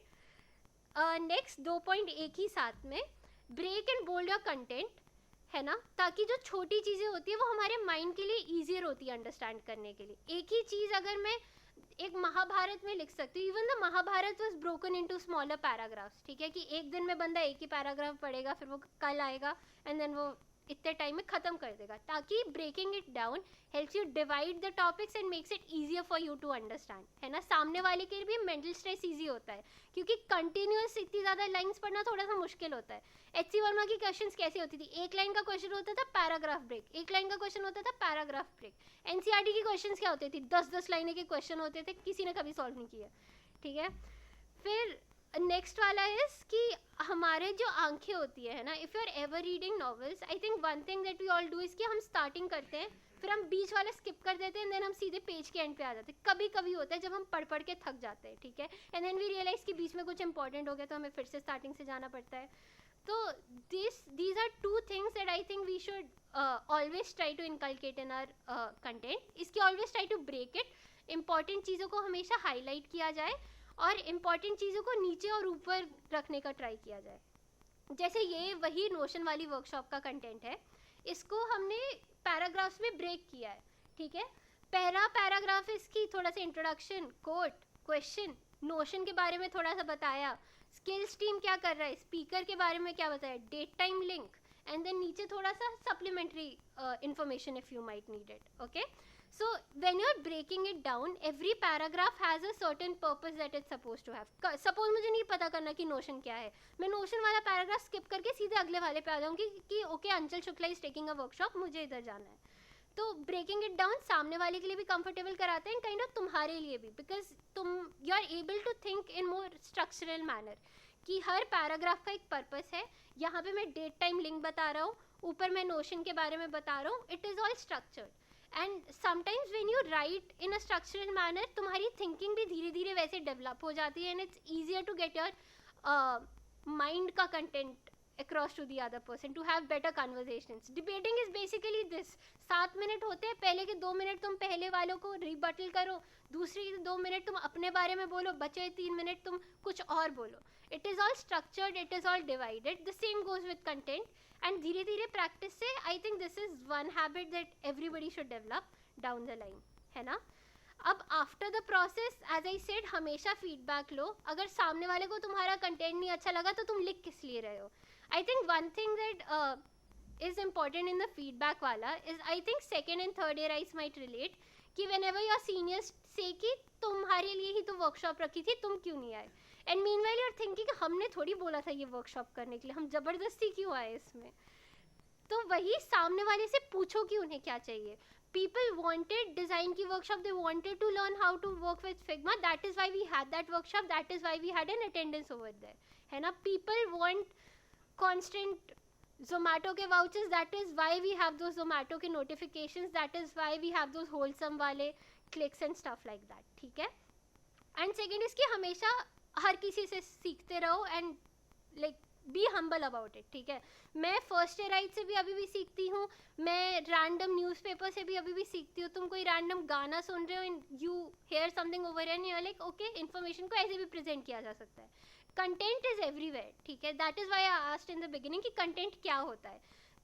Next 2 point एक ही साथ में, break and bold your content, है ना, ताकि जो छोटी चीज़ें होती है वो हमारे माइंड के लिए ईजियर होती है अंडरस्टैंड करने के लिए. एक ही चीज़ अगर मैं एक महाभारत में लिख सकती हूँ, even the Mahabharata was broken into smaller paragraphs, ठीक है. कि एक दिन में बंदा एक ही पैराग्राफ पढ़ेगा, फिर वो कल आएगा एंड देन वो इतने टाइम में ख़त्म कर देगा, ताकि breaking it down helps you divide the topics and makes it easier for you to understand, है ना. सामने वाले के लिए भी मेंटल स्ट्रेस ईजी होता है, क्योंकि कंटिन्यूस इतनी ज़्यादा लाइन्स पढ़ना थोड़ा सा मुश्किल होता है. एच.सी. वर्मा की क्वेश्चंस कैसी होती थी, एक लाइन का क्वेश्चन होता था पैराग्राफ ब्रेक, एक लाइन का क्वेश्चन होता था पैराग्राफ ब्रेक. एनसीईआरटी की क्वेश्चंस क्या होती थी, 10-10 लाइनें के क्वेश्चन होते थे, किसी ने कभी सॉल्व नहीं किया. ठीक है. फिर नेक्स्ट वाला इज कि हमारे जो आंखें होती है ना, if you are ever reading novels, I think one thing that we all do is कि हम स्टार्टिंग करते हैं, फिर हम बीच वाला स्किप कर देते हैं, देन हम सीधे पेज के एंड पे आ जाते हैं. कभी कभी होता है जब हम पढ़ पढ़ के थक जाते हैं, ठीक है, एंड देन वी रियलाइज कि बीच में कुछ इंपॉर्टेंट हो गया, तो हमें फिर से स्टार्टिंग से जाना पड़ता है. तो these are two things that I think we should always try to inculcate in our content. इसकी always try to break it. important चीज़ों को हमेशा highlight किया जाए और important चीज़ों को नीचे और ऊपर रखने का ट्राई किया जाए. जैसे ये वही नोशन वाली वर्कशॉप का कंटेंट है, इसको हमने पैराग्राफ्स में ब्रेक किया है. ठीक है. पहला पैराग्राफ इसकी थोड़ा सा इंट्रोडक्शन, कोट, क्वेश्चन, नोशन के बारे में थोड़ा सा बताया, स्किल्स टीम क्या कर रहा है, स्पीकर के बारे में क्या बताया, date time link, and then नीचे थोड़ा सा supplementary information if you might need it. Okay. So when you're breaking it down, every paragraph has a certain purpose that it's supposed to have. Suppose मुझे नहीं पता करना कि notion क्या है, मैं नोशन वाला पैराग्राफ स्किप करके सीधे अगले वाले पे आ जाऊँगी कि ओके अंचल Shukla is taking a workshop, मुझे इधर जाना है. तो ब्रेकिंग इट डाउन सामने वाले के लिए भी कंफर्टेबल कराते हैं, काइंड ऑफ तुम्हारे लिए भी, बिकॉज तुम you are able to think in more structural manner कि हर पैराग्राफ का एक पर्पस है. यहाँ पे मैं डेट टाइम लिंक बता रहा हूँ, ऊपर मैं नोशन के बारे में बता रहा हूँ. It is all structured. And sometimes when you write in a structural manner, तुम्हारी थिंकिंग भी धीरे धीरे वैसे डेवलप हो जाती है, and it's easier to get your mind का content across to the other person, to have better conversations. Debating is basically this. 7 minute होते हैं, पहले के 2 मिनट तुम पहले वालों को रिबटल करो, दूसरी 2 मिनट तुम अपने बारे में बोलो, बचे 3 मिनट तुम कुछ और बोलो. It is all structured, it is all divided. The same goes with content. And धीरे धीरे प्रैक्टिस से I think this is one habit that everybody should develop down the line, है ना. अब after the process as I said, हमेशा feedback लो. अगर सामने वाले को तुम्हारा कंटेंट नहीं अच्छा लगा तो तुम लिख किस लिए रहे हो. I think one thing that is important in the feedback wala is, I think second and third year guys might relate कि whenever your seniors say कि तुम्हारे लिए ही तो वर्कशॉप रखी थी, तुम क्यों नहीं आए, and meanwhile you're thinking कि हमने थोड़ी बोला था ये वर्कशॉप करने के लिए, हम ज़बरदस्ती क्यों आए इसमें. तो वही सामने वाले से पूछो कि उन्हें क्या चाहिए. People wanted design की workshop, they wanted to learn how to work with Figma. That is why we had that workshop, that is why we had an attendance over there, है ना. People want constant Zomato के vouchers, that is why we have those Zomato के notifications, that is why we have those wholesome वाले clicks and stuff like that. ठीक है. And second is कि हमेशा हर किसी से सीखते रहो and like be humble about it. ठीक है. मैं फर्स्ट ईयर राइट से भी अभी भी सीखती हूँ, मैं रैंडम न्यूज़पेपर से भी अभी भी सीखती हूँ. तुम कोई रैंडम गाना सुन रहे हो and you hear something over and you are like okay, information को ऐसे भी प्रेजेंट किया जा सकता है. Content is everywhere. ठीक है. That is why I asked in the beginning कि कंटेंट क्या होता है.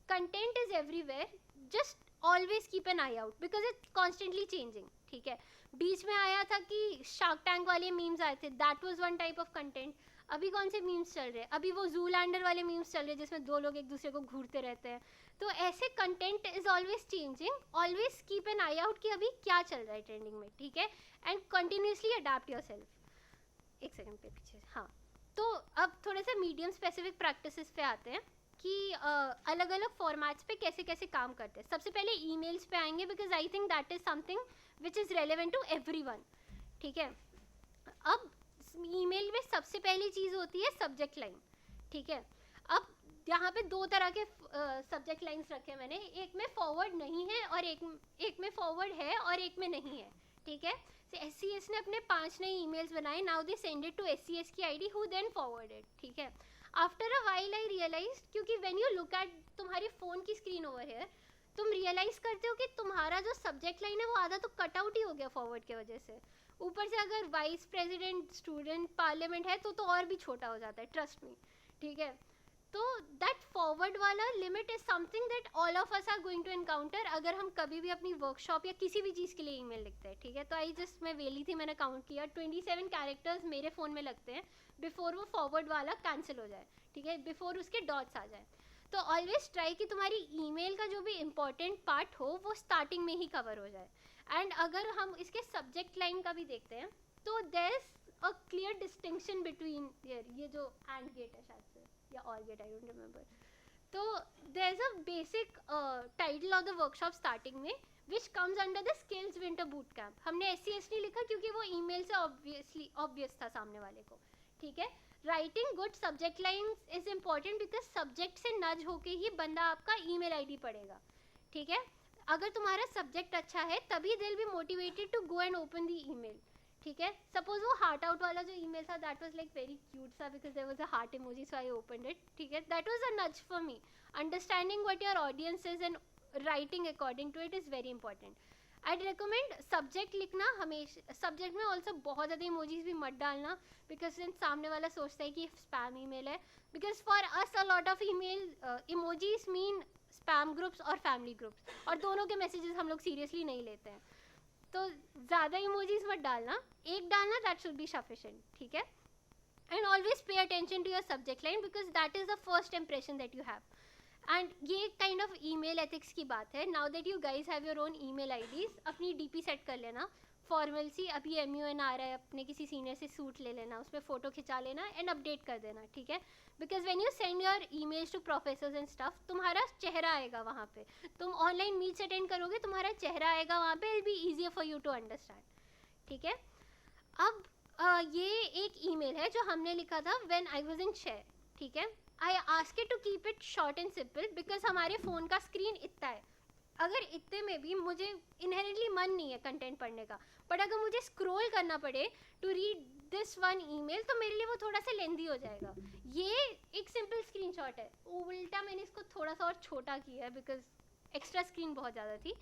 Content is everywhere, just always keep an eye out because it's constantly changing. ठीक है. बीच में आया था कि शार्क टैंक वाले मीम्स आए थे, that was one type of content. अभी कौन से मीम्स चल रहे हैं, अभी वो जूलैंडर वाले मीम्स चल रहे हैं जिसमें 2 लोग एक दूसरे को घूरते रहते हैं. तो ऐसे content is always changing, always keep an eye out कि अभी क्या चल रहा है ट्रेंडिंग में. ठीक है. And continuously adapt your self. एक सेकंड पे पीछे. हाँ. तो अब थोड़े से मीडियम स्पेसिफिक प्रैक्टिसेस पे आते हैं कि अलग अलग फॉर्मेट्स पे कैसे कैसे काम करते हैं. सबसे पहले ईमेल्स पे आएंगे because I think that is something which is relevant to everyone. ठीक है. अब ईमेल में सबसे पहली चीज़ होती है सब्जेक्ट लाइन. ठीक है. अब यहाँ पे 2 तरह के सब्जेक्ट लाइंस रखे मैंने, एक में फॉरवर्ड नहीं है और एक में फॉरवर्ड है और एक में नहीं है. ठीक है. SCS ने अपने 5 नए ईमेल्स बनाए. Now they send it to SCS की आईडी हु देन फॉरवर्डेड. ठीक है. After a while I realize, क्योंकि व्हेन यू लुक एट तुम्हारे फ़ोन की स्क्रीन ओवर हियर, तुम रियलाइज़ करते हो कि तुम्हारा जो सब्जेक्ट लाइन है वो आधा तो कट आउट ही हो गया फॉरवर्ड की वजह से. ऊपर से अगर वाइस प्रेसिडेंट स्टूडेंट पार्लियामेंट है तो और भी छोटा हो जाता है, ट्रस्ट मी. ठीक है. तो दैट फॉरवर्ड वाला limit is something that all of us are going to encounter अगर हम कभी भी अपनी वर्कशॉप या किसी भी चीज़ के लिए ईमेल लिखते हैं. ठीक है. तो आई जस्ट मैं वेली थी, मैंने काउंट किया 27 कैरेक्टर्स मेरे फ़ोन में लगते हैं बिफोर वो फॉरवर्ड वाला कैंसिल हो जाए. ठीक है. बिफोर उसके डॉट्स आ जाए. तो ऑलवेज ट्राई कि तुम्हारी ईमेल का जो भी इम्पोर्टेंट पार्ट हो वो स्टार्टिंग में ही कवर हो जाए. एंड अगर हम इसके सब्जेक्ट लाइन का भी देखते हैं तो there is a clear distinction between ये जो एंड गेट है शायद से या OR gate, I don't remember. तो there is a basic title of the workshop starting में which comes under the skills winter boot camp. हमने SCS नहीं लिखा क्योंकि वो ईमेल से ऑब्वियस था सामने वाले को. ठीक है. Writing good subject lines is important because subject से नज होके ही बंदा आपका ईमेल आईडी पढ़ेगा. ठीक है. अगर तुम्हारा सब्जेक्ट अच्छा है तभी they will be motivated to go and open the email. ठीक है. सपोज वो हार्ट आउट वाला जो ईमेल था that was like very cute सा because there was a heart emoji so I opened it. ठीक है. That was a nudge for me. Understanding what your audience is and writing according to it is very important. I recommend subject लिखना हमेशा. Subject में also बहुत ज़्यादा emojis भी मत डालना बिकॉज सामने वाला सोचता है कि स्पैम ईमेल है. Because for us a lot of email emojis mean spam groups और फैमिली ग्रुप्स, और दोनों के मैसेजेस हम लोग सीरियसली नहीं लेते हैं. तो ज़्यादा इमोजीज मत डालना, एक डालना दैट शुड बी सफिशिएंट. ठीक है. And always pay attention to your subject line because that is the first impression that you have. And ये काइंड ऑफ ईमेल एथिक्स की बात है. Now that you guys have your own email IDs, अपनी DP set कर लेना. Formal सी अभी MUN आ रहा है, अपने किसी सीनियर से सूट ले लेना, उसमें फ़ोटो खिंचा लेना एंड अपडेट कर देना. ठीक है. Because when you send your emails to professors and stuff तुम्हारा चेहरा आएगा वहाँ पे. तुम ऑनलाइन मीट्स अटेंड करोगे, तुम्हारा चेहरा आएगा वहाँ पे. It will be easier for you to understand. ठीक है. अब ये एक ईमेल है जो हमने लिखा था when I was in share. ठीक है. I ask it to keep it short and simple because हमारे फ़ोन का स्क्रीन इतना है. अगर इतने में भी मुझे इनहेरेंटली मन नहीं है कंटेंट पढ़ने का, बट अगर मुझे स्क्रॉल करना पड़े to read this one email तो मेरे लिए वो थोड़ा सा लेंदी हो जाएगा. ये एक सिंपल स्क्रीनशॉट है. उल्टा मैंने इसको थोड़ा सा और छोटा किया है बिकॉज एक्स्ट्रा स्क्रीन बहुत ज़्यादा थी.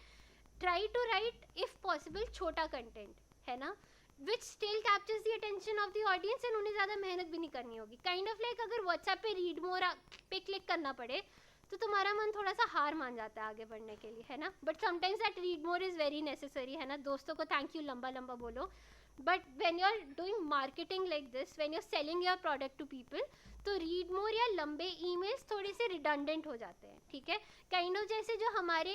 Try to write if possible छोटा कंटेंट है ना, which still captures the attention of the audience and उन्हें ज़्यादा मेहनत भी नहीं करनी होगी. काइंड ऑफ लाइक अगर WhatsApp पे रीड मोर पे क्लिक करना पड़े तो तुम्हारा मन थोड़ा सा हार मान जाता है आगे बढ़ने के लिए, है ना. But sometimes that read more is very necessary, है ना. दोस्तों को थैंक यू लंबा लंबा बोलो. But when you are doing marketing like this, when you are selling your product to people, तो रीड मोर या लंबे ईमेल्स थोड़े से रिडंडेंट हो जाते हैं. ठीक है. काइंड ऑफ जैसे जो हमारे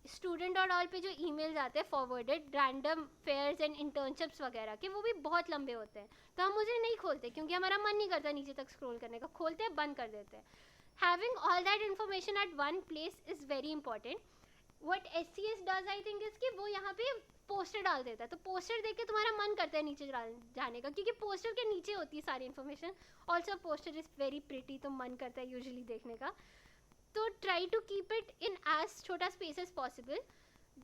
स्टूडेंट और ऑल पे जो ईमेल्स आते हैं forwarded random fairs and internships वगैरह के, वो भी बहुत लंबे होते हैं. तो हम मुझे नहीं खोलते क्योंकि हमारा मन नहीं करता नीचे तक स्क्रॉल करने का. खोलते हैं, बंद कर देते हैं. Having all that information at one place is very important. What SCS does I think is कि वो यहाँ पे पोस्टर डाल देता है. तो पोस्टर देख के तुम्हारा मन करता है नीचे जाने का क्योंकि पोस्टर के नीचे होती है सारी information. Also poster is very pretty, तो मन करता है यूजुअली देखने का. तो try to keep it in as छोटा space as possible.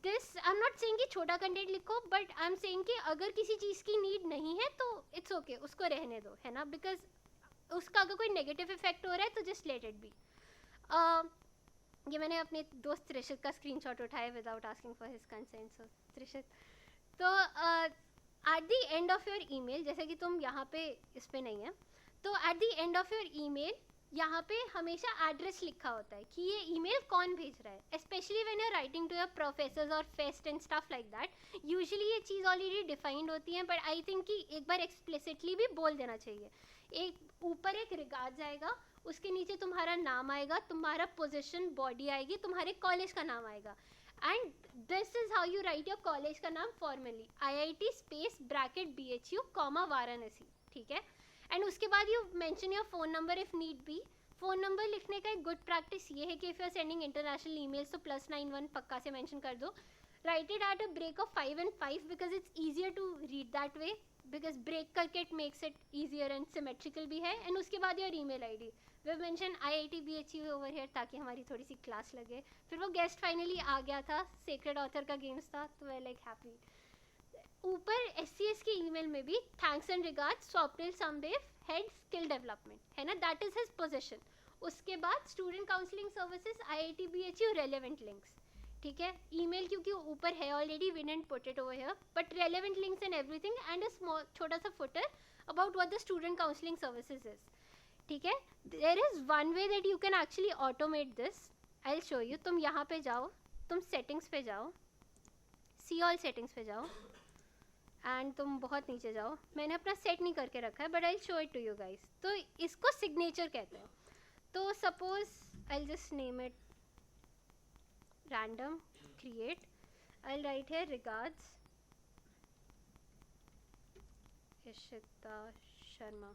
This I am not saying कि छोटा कंटेंट लिखो, बट आई एम सेइंग कि अगर किसी चीज़ की नीड नहीं है तो इट्स ओके, उसको रहने दो, है ना. बिकॉज उसका अगर कोई नेगेटिव इफेक्ट हो रहा है तो जस्ट लेट इट बी. ये मैंने अपने दोस्त त्रिशत का स्क्रीनशॉट उठाया without asking for his consent. So Trishat, तो at the end of your email, जैसे कि तुम यहाँ पे इस पे नहीं है, तो at the end of your email यहाँ पे हमेशा एड्रेस लिखा होता है कि ये ईमेल कौन भेज रहा है. Specially when you are writing to your professors और fest and stuff like that, usually ये चीज़ ऑलरेडी डिफाइंड होती है. बट आई थिंक कि एक बार एक्सप्लिसिटली भी बोल देना चाहिए. एक ऊपर एक रिगार्ड जाएगा, उसके नीचे तुम्हारा नाम आएगा, तुम्हारा पोजीशन, बॉडी आएगी, तुम्हारे कॉलेज का नाम आएगा. And this is how you write your college का नाम formally, IIT space bracket BHU comma Varanasi. ठीक है. एंड उसके बाद you mention your phone number if need be. Phone number लिखने का एक गुड प्रैक्टिस ये है कि if you are sending international emails तो +91 पक्का से मेंशन कर दो. Write it at a break of 5 and 5 because it's easier to read that way, because break करके it makes it easier and symmetrical भी है. एंड उसके बाद your email ID we mention IIT BHU over here ताकि हमारी थोड़ी सी class लगे. फिर वो गेस्ट फाइनली आ गया था, सेक्रेड ऑथर का गेम्स था, तो वे लाइक हैप्पी. ऊपर SCS की ईमेल में भी thanks and regards Swapnil Sandev, head skill development, है ना. That is his position. उसके बाद student counselling services IIT BHU relevant links. ठीक है. ईमेल क्योंकि ऊपर है already, we didn't put it over here, but relevant links and everything and a small छोटा सा footer about what the student counselling services is. ठीक है. There is one way that you can actually automate this. I will show you. तुम यहाँ पे जाओ, तुम settings पे जाओ, सी ऑल सेटिंग्स पे जाओ एंड तुम बहुत नीचे जाओ. मैंने अपना सेट नहीं करके रखा है but I show it to you guys. तो इसको सिग्नेचर कहते हैं. तो suppose I just name it random create. I'll write here regards Ishita Sharma,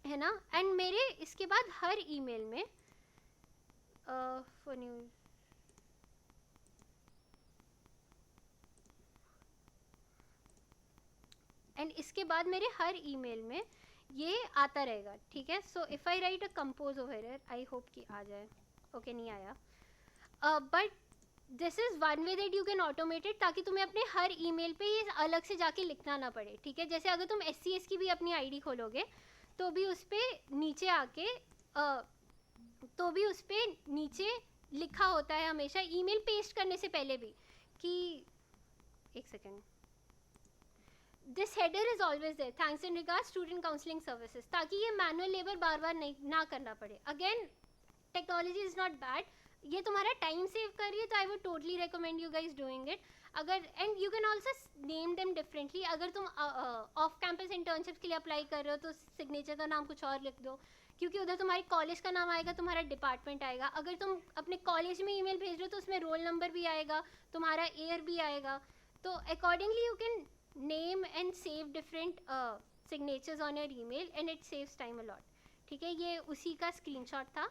है ना. एंड मेरे इसके बाद हर ईमेल में फॉर न्यूज एंड इसके बाद मेरे हर ईमेल में ये आता रहेगा. ठीक है. So if I right a compose over here, I hope कि आ जाए. ओके नहीं आया. But this is one way that you can automated, ताकि तुम्हें अपने हर ईमेल पे ये अलग से जाके लिखना ना पड़े. ठीक है. जैसे अगर तुम SCS की भी अपनी आईडी खोलोगे तो भी उस पर नीचे आके तो भी उस पर नीचे लिखा होता है हमेशा ईमेल पेस्ट करने से पहले भी कि एक second, this header is always there, thanks and regards student counselling services, ताकि ये मैनुअल लेबर बार बार नहीं ना करना पड़े. Again technology is not bad, ये तुम्हारा टाइम सेव कर रही है, तो I would totally recommend you guys doing it. अगर and you can also name them differently. अगर तुम ऑफ कैंपस इंटर्नशिप्स के लिए अप्लाई कर रहे हो तो सिग्नेचर का नाम कुछ और लिख दो, क्योंकि उधर तुम्हारे कॉलेज का नाम आएगा, तुम्हारा डिपार्टमेंट आएगा. अगर तुम अपने कॉलेज में ईमेल भेज रहे हो तो उसमें रोल नंबर भी आएगा, तुम्हारा ईयर भी आएगा. तो accordingly you can name and save different signatures on your email and it saves time a lot. ठीक है. ये उसी का स्क्रीनशॉट था.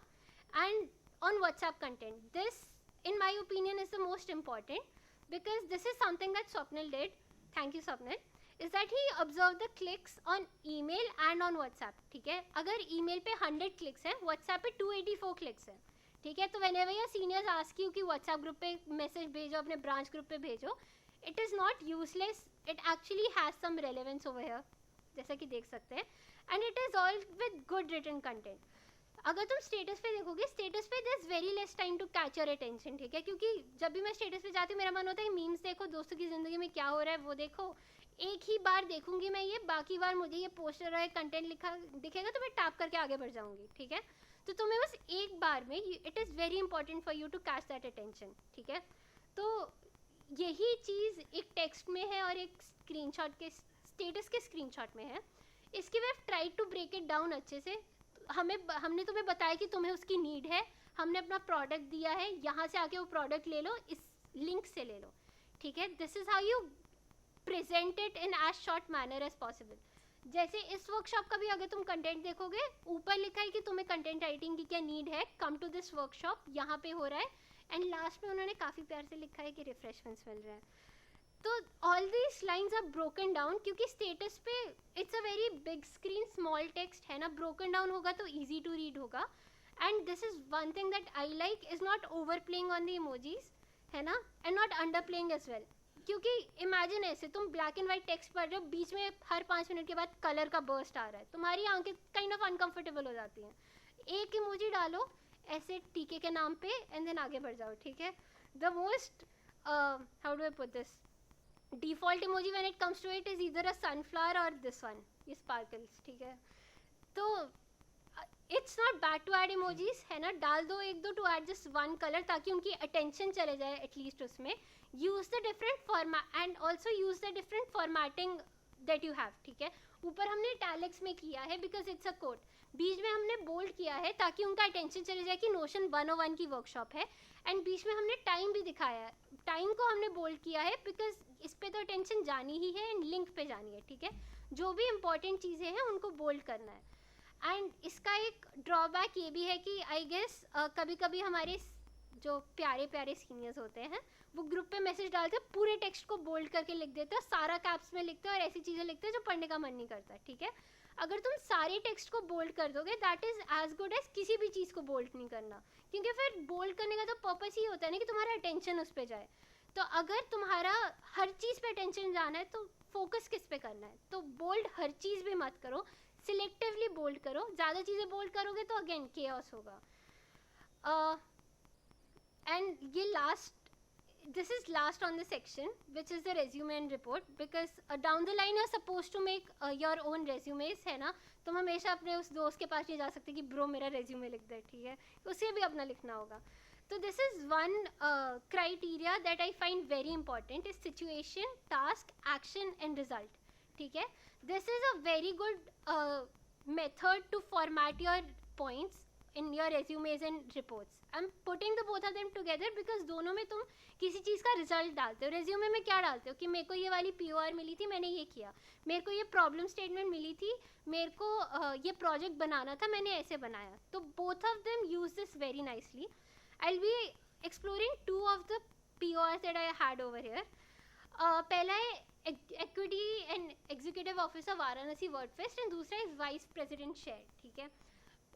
And on WhatsApp content, this in my opinion is the most important, because this is something that Swapnil did, thank you Swapnil, is that he observed the clicks on email and on WhatsApp. ठीक है. अगर email पे 100 clicks हैं, WhatsApp पे 284 clicks हैं. ठीक है. तो whenever your seniors ask you कि WhatsApp group पे मैसेज भेजो, अपने ब्रांच ग्रुप पे भेजो, it is not useless, it actually has some relevance over here, जैसा कि देख सकते हैं. and it is all with good written content. अगर तुम स्टेटस पे देखोगे, स्टेटस पे this very less time to catch your attention. ठीक है. क्योंकि जब भी मैं स्टेटस पे जाती हूँ मेरा मन होता है मीम्स देखो, दोस्तों की ज़िंदगी में क्या हो रहा है वो देखो. एक ही बार देखूंगी मैं ये, बाकी बार मुझे ये पोस्टर और कंटेंट लिखा दिखेगा तो मैं टैप करके आगे बढ़ जाऊंगी. ठीक है. तो तुम्हें बस एक बार में, it is very important for you to catch that attention. ठीक है. तो यही चीज़ एक टेक्स्ट में है और एक स्क्रीनशॉट के स्टेटस के स्क्रीनशॉट में है. इसकी way try to break it down अच्छे से. हमने तुम्हें बताया कि तुम्हें उसकी नीड है, हमने अपना प्रोडक्ट दिया है, यहाँ से आके वो प्रोडक्ट ले लो, इस लिंक से ले लो. ठीक है. This is how you present it in as short manner as possible. जैसे इस वर्कशॉप का भी अगर तुम कंटेंट देखोगे, ऊपर लिखा है कि तुम्हें कंटेंट राइटिंग की क्या नीड है, कम टू दिस वर्कशॉप, यहाँ पे हो रहा है. एंड लास्ट में उन्होंने काफ़ी प्यार से लिखा है कि रिफ्रेशमेंट्स मिल रहे हैं. तो all these lines are broken down, क्योंकि स्टेटस पे it's a very big screen, small text है ना, ब्रोकन डाउन होगा तो ईजी टू रीड होगा. And this is one thing that I like, is not overplaying on the emojis, है ना, and not underplaying as well. क्योंकि imagine ऐसे तुम ब्लैक एंड वाइट टेक्स्ट पढ़ रहे हो, बीच में हर 5 मिनट के बाद कलर का बर्स्ट आ रहा है, तुम्हारी आंखें काइंड ऑफ अनकंफर्टेबल हो जाती हैं. एक इमोजी डालो ऐसे टीके के नाम पे एंड देन आगे बढ़ जाओ. ठीक है. The most how do I put this, default emoji when it comes to it is either a sunflower और दिस वन, ये स्पार्कल्स. ठीक है. तो it's not bad to add emojis, है ना, डाल दो एक दो to add just one colour, ताकि उनकी अटेंशन चले जाए एटलीस्ट उसमें. Use the different format and also use the different formatting that you have. ठीक है. ऊपर हमने इटैलिक्स में किया है बिकॉज इट्स अ कोट, बीच में हमने बोल्ड किया है ताकि उनका अटेंशन चले जाए कि नोशन 101 की वर्कशॉप है. एंड बीच में हमने टाइम भी दिखाया है, टाइम को हमने बोल्ड किया है बिकॉज इस पे तो अटेंशन जानी ही है एंड लिंक पे जानी है. ठीक है. जो भी इंपॉर्टेंट चीज़ें हैं उनको बोल्ड करना है. एंड इसका एक ड्रॉबैक ये भी है कि आई गेस कभी कभी हमारे जो प्यारे प्यारे सीनियर्स होते हैं वो ग्रुप पे मैसेज डालते हैं, पूरे टेक्स्ट को बोल्ड करके लिख देते हैं, सारा कैप्स में लिखते हैं और ऐसी चीज़ें लिखते हैं जो पढ़ने का मन नहीं करता. ठीक है. अगर तुम सारे टेक्स्ट को बोल्ड कर दोगे, that is as good as किसी भी चीज़ को बोल्ड नहीं करना, क्योंकि फिर बोल्ड करने का तो पर्पस ही होता है ना कि तुम्हारा अटेंशन उस पर जाए. तो अगर तुम्हारा हर चीज़ पे अटेंशन जाना है तो फोकस किस पे करना है. तो बोल्ड हर चीज़ भी मत करो, सिलेक्टिवली बोल्ड करो. ज़्यादा चीज़ें बोल्ड करोगे तो अगेन केओस होगा. एंड ये last, this is last on the section, which is the resume and report, because down the line you're supposed to make your own resumes, है ना. तुम हमेशा अपने उस दोस्त के पास नहीं जा सकते कि ब्रो मेरा रेज्यूमे लिख दे. ठीक है. उसे भी अपना लिखना होगा. तो this is one criteria that I find very important, is situation, task, action and result. ठीक है. This is a very good method to format your points in your resumes and reports. I'm putting the both of them together because दोनों में तुम किसी चीज़ का result डालते हो. Resume में क्या डालते हो कि मेरे को ये वाली POR मिली थी, मैंने ये किया, मेरे को ये प्रॉब्लम स्टेटमेंट मिली थी, मेरे को ये प्रोजेक्ट बनाना था, मैंने ऐसे बनाया. तो both of them use this very nicely. I'll be exploring two of the PORs that I had over here. पहला है equity and executive officer Varanasi word fest and दूसरा है वाइस प्रेसिडेंट शेयर. ठीक है,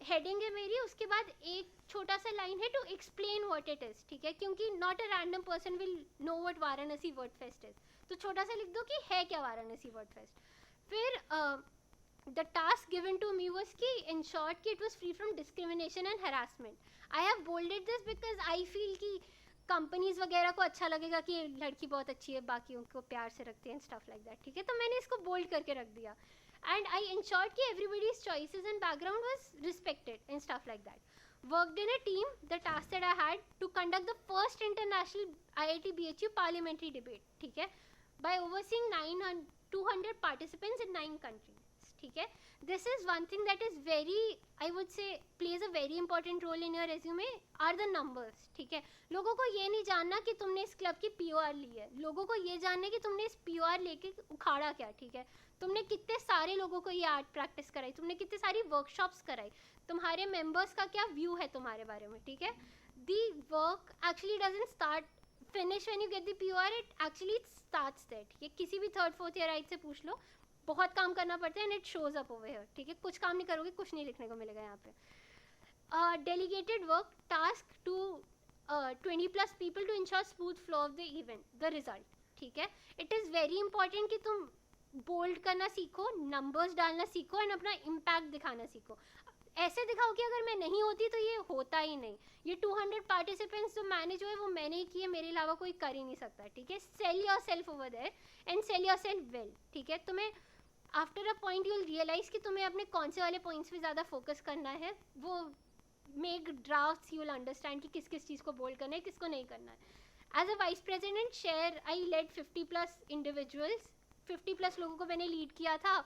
हेडिंग है मेरी, उसके बाद एक छोटा सा लाइन है to explain what it is. ठीक है, क्योंकि not a random person will know what Varanasi word fest is, तो छोटा सा लिख दो कि है क्या वाराणसी वर्ड फेस्ट. फिर the task given to me was कि इन शॉर्ट कि it was free from discrimination and harassment. I have bolded this because I feel कि कंपनीज वगैरह को अच्छा लगेगा कि लड़की बहुत अच्छी है, बाकी उनको प्यार से रखते हैं, स्टफ लाइक दैट. ठीक है, तो मैंने इसको बोल्ड करके रख दिया. And I ensured कि everybody's choices and background was respected and stuff like that. Worked in a team, the task that I had to conduct the first international IIT BHU parliamentary debate. ठीक है, by overseeing 200 participants in 9 countries. ठीक है, this is one thing that is very, I would say, plays a very important role in your resume are the numbers. ठीक है, लोगों को ये नहीं जानना कि तुमने इस क्लब की POR ली है, लोगों को ये जानना है कि तुमने इस POR लेके उखाड़ा क्या. ठीक है, तुमने कितने सारे लोगों को ये आर्ट प्रैक्टिस कराई, तुमने कितने सारी वर्कशॉप्स कराई, तुम्हारे मेंबर्स का क्या व्यू है तुम्हारे बारे में. ठीक है, the work actually doesn't start finish when you get the POR, it actually starts there. ठीक है, किसी भी 3rd 4th ईयर आइट से पूछ लो, बहुत काम करना पड़ता है and it shows up over here. ठीक है, कुछ काम नहीं करोगे, कुछ नहीं लिखने को मिलेगा यहाँ पे. Delegated work task to 20+ people to ensure smooth flow of the event, the result. ठीक है, इट इज़ वेरी इंपॉर्टेंट कि तुम बोल्ड करना सीखो, नंबर्स डालना सीखो एंड अपना इम्पैक्ट दिखाना सीखो. ऐसे दिखाओ कि अगर मैं नहीं होती तो ये होता ही नहीं. ये 200 पार्टिसिपेंट्स जो मैनेज हुए वो मैंने ही किए, मेरे अलावा कोई कर ही नहीं सकता. ठीक है, sell yourself over there and sell yourself well. ठीक है, तुम्हें after a point you will realize कि तुम्हें अपने कौन से वाले पॉइंट्स पे ज़्यादा फोकस करना है. वो make drafts, you will understand कि किस किस चीज़ को बोल्ड करना है, किसको नहीं करना है. As a vice president share I led 50+ individuals, 50+ लोगों को मैंने लीड किया था.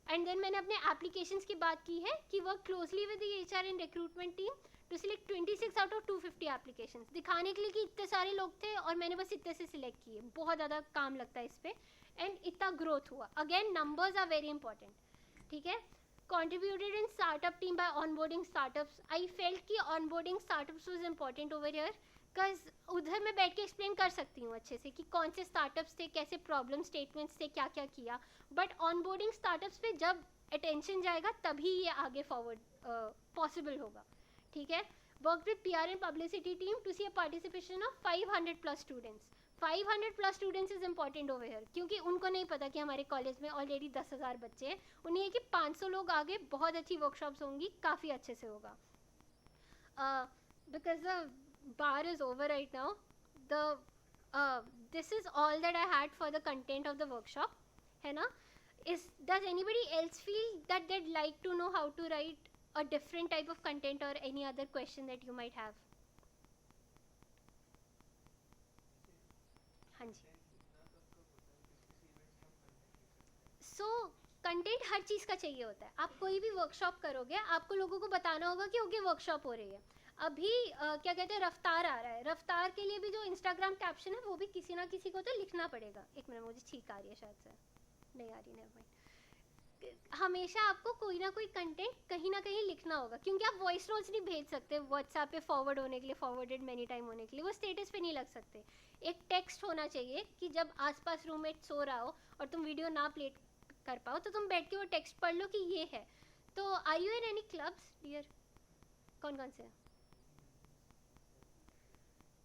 एंड देन मैंने अपने एप्लीकेशंस की बात की है कि work closely with the HR and recruitment team to select 26 out of 250 applications. दिखाने के लिए कि इतने सारे लोग थे और मैंने बस इतने से सिलेक्ट किए. बहुत ज़्यादा काम लगता है इस पर एंड इतना ग्रोथ हुआ. Again numbers are very important. ठीक है, contributed in startup team by onboarding startups. I felt कि onboarding startups was important over here because उधर मैं बैठ के एक्सप्लेन कर सकती हूँ अच्छे से कि कौन से स्टार्टअप्स थे, कैसे प्रॉब्लम स्टेटमेंट्स थे, क्या क्या किया. बट ऑनबोर्डिंग स्टार्टअप्स पे जब अटेंशन जाएगा तभी ये आगे फॉरवर्ड पॉसिबल होगा. ठीक है, work with PR and publicity team to see a participation of 500+ students. 500+ students is important over here क्योंकि उनको नहीं पता कि हमारे कॉलेज में ऑलरेडी 10,000 बच्चे हैं. उन्हें ये कि 500 लोग आगे, बहुत अच्छी वर्कशॉप्स होंगी, काफ़ी अच्छे से होगा. Because the bar is over right now. This is all that I had for the content of the workshop, है ना. Does anybody else feel that they'd like to know how to write a different type of content or any other question that you might have? हाँ जी. So content हर चीज़ का चाहिए होता है. आप कोई भी वर्कशॉप करोगे, आपको लोगों को बताना होगा कि ओके वर्कशॉप हो रही है. अभी क्या कहते हैं, रफ्तार आ रहा है. रफ्तार के लिए भी जो इंस्टाग्राम कैप्शन है वो भी किसी ना किसी को तो लिखना पड़ेगा. एक मिनट, मुझे छींक आ रही है, शायद से नहीं आ रही, नहीं भाई. हमेशा आपको कोई ना कोई कंटेंट कहीं ना कहीं लिखना होगा क्योंकि आप वॉइस नोट्स नहीं भेज सकते व्हाट्सएप पे फॉरवर्ड होने के लिए, फॉरवर्डेड मेनी टाइम होने के लिए. वो स्टेटस पे नहीं लग सकते. एक टेक्स्ट होना चाहिए कि जब आसपास रूममेट सो रहा हो और तुम वीडियो ना प्ले कर पाओ तो तुम बैठ के वो टेक्स्ट पढ़ लो कि ये है. तो are you in any clubs dear? कौन कौन से हैं?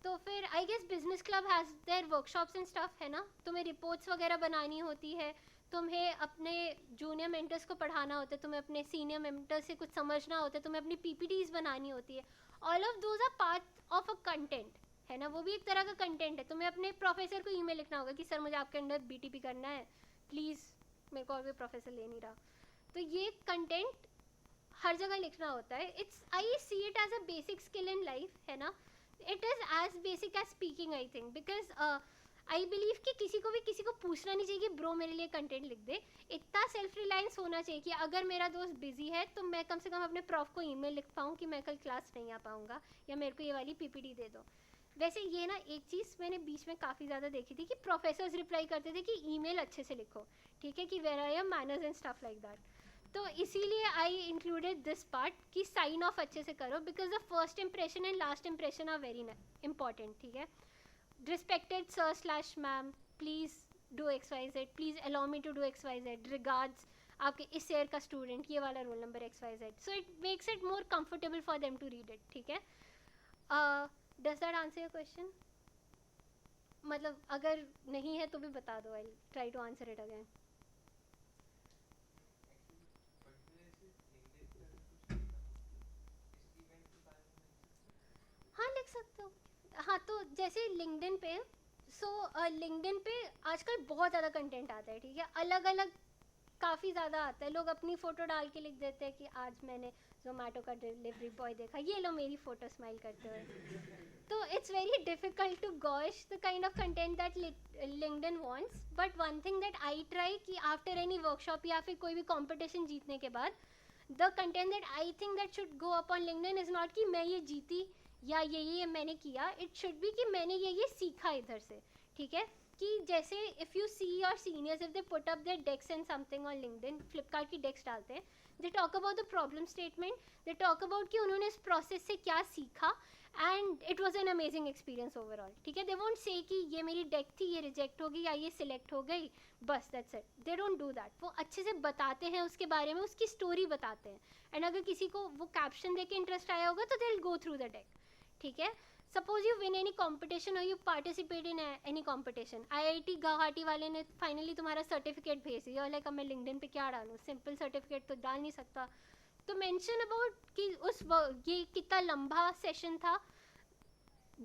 तो फिर I guess business club has their workshops and stuff, है ना. तुम्हें रिपोर्ट्स वगैरह बनानी होती है, तुम्हें अपने जूनियर मेंटर्स को पढ़ाना होता है, तुम्हें अपने सीनियर मेंटर्स से कुछ समझना होता है, तुम्हें अपनी PPTs बनानी होती है. All of those are part of a content, है ना. वो भी एक तरह का कंटेंट है. तुम्हें अपने प्रोफेसर को ईमेल लिखना होगा कि सर मुझे आपके अंडर BTP करना है प्लीज़, मेरे को और भी प्रोफेसर ले नहीं रहा. तो ये कंटेंट हर जगह लिखना होता है. It's, I see it as a basic skill in life, है ना. It is as basic as speaking, I think, because I believe कि किसी को पूछना नहीं चाहिए कि ब्रो मेरे लिए कंटेंट लिख दे. इतना सेल्फ रिलायंस होना चाहिए कि अगर मेरा दोस्त बिजी है तो मैं कम से कम अपने प्रॉफ को ईमेल लिख पाऊँ कि मैं कल क्लास नहीं आ पाऊँगा, या मेरे को ये वाली पीपीटी दे दो. वैसे ये ना एक चीज़ मैंने बीच में काफ़ी ज़्यादा देखी थी कि प्रोफेसर्स रिप्लाई करते थे कि ईमेल अच्छे से लिखो, ठीक है, कि where are your manners and stuff like that. तो इसीलिए आई इंक्लूडेड दिस पार्ट कि साइन ऑफ अच्छे से करो, because the first impression and last impression are very important. ठीक है, respected sir slash ma'am, please do xyz, please allow me to do xyz, regards आपके इस ईयर का student, ये वाला roll number xyz. So it makes it more comfortable for them to read it. ठीक है, does that answer your question? मतलब अगर नहीं है तो भी बता दो, I try to answer it again. हाँ लिख सकते हो. हाँ तो जैसे लिंक्डइन पे, लिंक्डइन पे आजकल बहुत ज़्यादा कंटेंट आता है. ठीक है, अलग अलग काफ़ी ज़्यादा आता है. लोग अपनी फ़ोटो डाल के लिख देते हैं कि आज मैंने जोमेटो का डिलीवरी बॉय देखा, ये लो मेरी फ़ोटो स्माइल करते हुए. तो it's very difficult to gosh the kind of content that LinkedIn wants. But one thing that I try कि आफ्टर एनी वर्कशॉप या फिर कोई भी कॉम्पिटिशन जीतने के बाद, the content that I think that should go up on LinkedIn is not कि मैं ये जीती या ये मैंने किया. इट शुड बी कि मैंने ये सीखा इधर से. ठीक है, कि जैसे if you see your seniors, if they put up their decks and something on LinkedIn, Flipkart की डेक्स डालते हैं, they talk about the problem statement, they talk about कि उन्होंने इस प्रोसेस से क्या सीखा, and it was an amazing experience overall. ठीक है, दे वोंट से कि ये मेरी डेक थी, ये रिजेक्ट हो गई या ये सिलेक्ट हो गई, बस that's it. They don't do that. वो अच्छे से बताते हैं उसके बारे में, उसकी स्टोरी बताते हैं. एंड अगर किसी को वो कैप्शन देख के इंटरेस्ट आया होगा तो they will go through the deck. ठीक है, suppose you win any competition और you participate in any competition, IIT Guwahati वाले ने फाइनली तुम्हारा सर्टिफिकेट भेज दिया, और लाइक अब मैं लिंक्डइन पे क्या डालूँ, सिंपल सर्टिफिकेट तो डाल नहीं सकता. तो मेंशन अबाउट कि ये कितना लंबा सेशन था,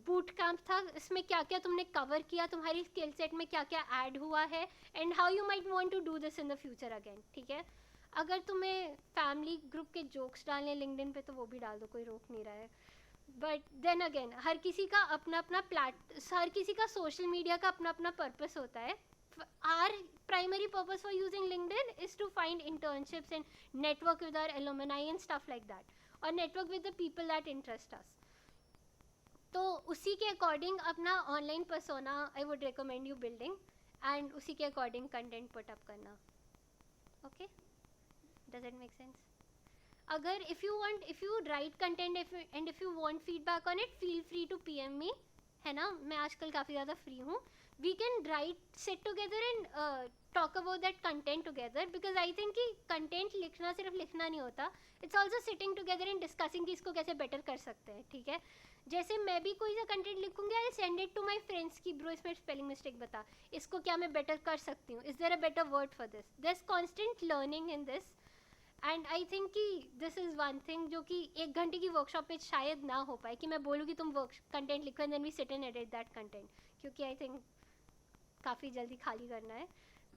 बूट कैंप था, इसमें क्या क्या तुमने कवर किया, तुम्हारी स्किल सेट में क्या क्या ऐड हुआ है, and how you might want to do this in the future again. ठीक है, अगर तुम्हें फैमिली ग्रुप के जोक्स डालने लिंक्डइन पे तो वो भी डाल दो, कोई रोक नहीं रहा है. बट देन अगेन हर किसी का अपना अपना हर किसी का सोशल मीडिया का अपना अपना पर्पस होता है. Our primary purpose for using LinkedIn is to find internships and network with our alumni and stuff like that, और network with the people that interest us. तो उसी के अकॉर्डिंग अपना online persona I would recommend you building, and उसी के according content put up करना. Okay, does it make sense? अगर if you write content and if you want feedback on it, feel free to PM me. है ना, मैं आजकल काफ़ी ज़्यादा फ्री हूँ. We can write sit together and talk about that content together, because I think कि content लिखना सिर्फ लिखना नहीं होता, it's also sitting together and discussing कि इसको कैसे बेटर कर सकते हैं. ठीक है, जैसे मैं भी कोई सा कंटेंट लिखूंगी, I send it to my friends की ब्रो इसमें स्पेलिंग मिस्टेक बता, इसको क्या मैं बेटर कर सकती हूँ, is there a better word for this. There is constant learning in this. And I think कि दिस इज़ वन थिंग जो कि 1 घंटे की वर्कशॉप में शायद ना हो पाए, कि मैं बोलूँ कि तुम कंटेंट लिखो and then we sit and edit that content, क्योंकि आई थिंक काफ़ी जल्दी खाली करना है.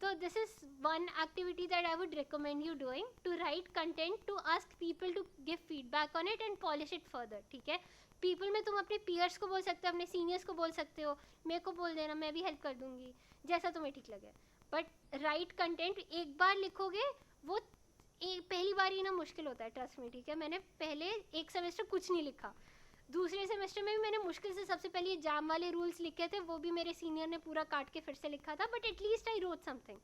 तो this is one activity that I would recommend you doing, to write content, to ask people to give feedback on it and polish it further. ठीक है, people में तुम अपने पीयर्स को बोल सकते हो, अपने सीनियर्स को बोल सकते हो, मेरे को बोल देना, मैं भी हेल्प कर दूंगी, जैसा तुम्हें ठीक लगे. बट राइट कंटेंट एक बार लिखोगे, वो पहली बार ही ना मुश्किल होता है, ट्रस्ट में. ठीक है, मैंने पहले 1 सेमेस्टर कुछ नहीं लिखा, दूसरे सेमेस्टर में भी मैंने मुश्किल से सबसे पहले एग्जाम वाले रूल्स लिखे थे, वो भी मेरे सीनियर ने पूरा काट के फिर से लिखा था, but at least I wrote something.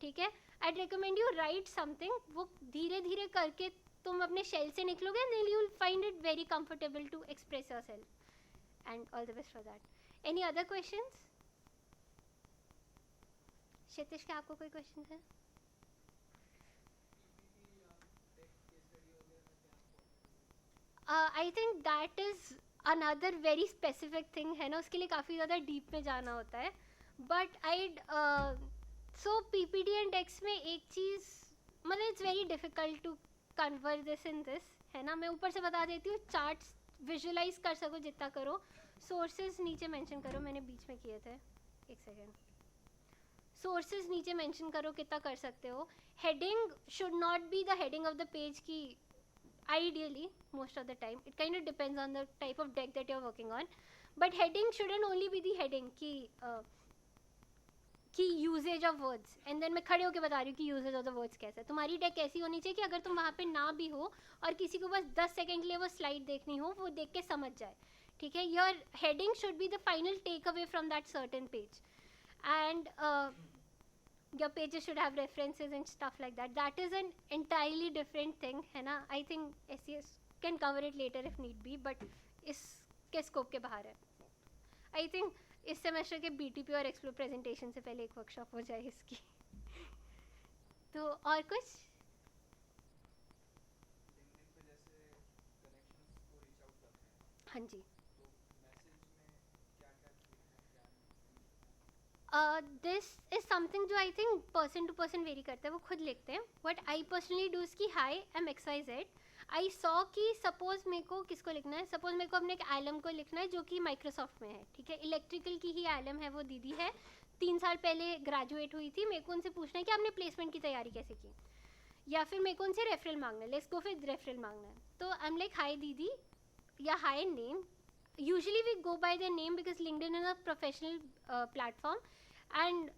ठीक है, I recommend you write something. वो धीरे धीरे करके तुम अपने शेल से निकलोगे, and you will find it very comfortable to express yourself, and all the best for that. Any other questions? Kshitij, क्या आपको कोई क्वेश्चन है? I think that is another very specific thing, है ना, उसके लिए काफ़ी ज़्यादा डीप में जाना होता है. But I saw PPT and decks में एक चीज़, मतलब it's very difficult to convert this in this, है ना. मैं ऊपर से बता देती हूँ, चार्ट्स विजुलाइज कर सको जितना करो. सोर्सेज नीचे मेंशन करो, मैंने बीच में किए थे, एक सेकेंड. सोर्सेज नीचे मेंशन करो कितना कर सकते हो. Heading should not be the heading of the page की, ideally most of the time, it kind of depends on the type of deck that you're working on, but heading shouldn't only be the heading ki कि usages of words, and then मैं खड़े होकर बता रही हूँ कि usages of the words कैसा है. तुम्हारी डेक ऐसी होनी चाहिए कि अगर तुम वहाँ पे ना भी हो और किसी को बस 10 सेकंड के लिए वो स्लाइड देखनी हो, वो देख के समझ जाए. ठीक है, your heading should be the final takeaway from that certain page, and your pages should have references and stuff like that. That is an entirely different thing, है ना. I think SES can cover it later if need be, but इसके scope के बाहर है. I think इस semester के BTP और explore presentation से पहले एक वर्कशॉप हो जाए इसकी. तो और कुछ. हाँ जी. दिस इज समथिंग जो I think person to person vary करता है, वो खुद लिखते हैं. बट आई पर्सनली डू इसकी hi am X Y Z. I saw कि सपोज मेरे को किसको लिखना है, सपोज मेरे को अपने एक एलम को लिखना है जो कि माइक्रोसॉफ्ट में है. ठीक है, इलेक्ट्रिकल की ही एलम है, वो दीदी है, 3 साल पहले ग्रेजुएट हुई थी. मेरे को उनसे पूछना है कि आपने प्लेसमेंट की तैयारी कैसे की, या फिर मेरे को उनसे रेफरल मांगना है. लेट्स गो फिर रेफरल मांगना है. तो आई एम लाइक हाई दीदी या high name. Usually we go by their name because LinkedIn is a professional platform, and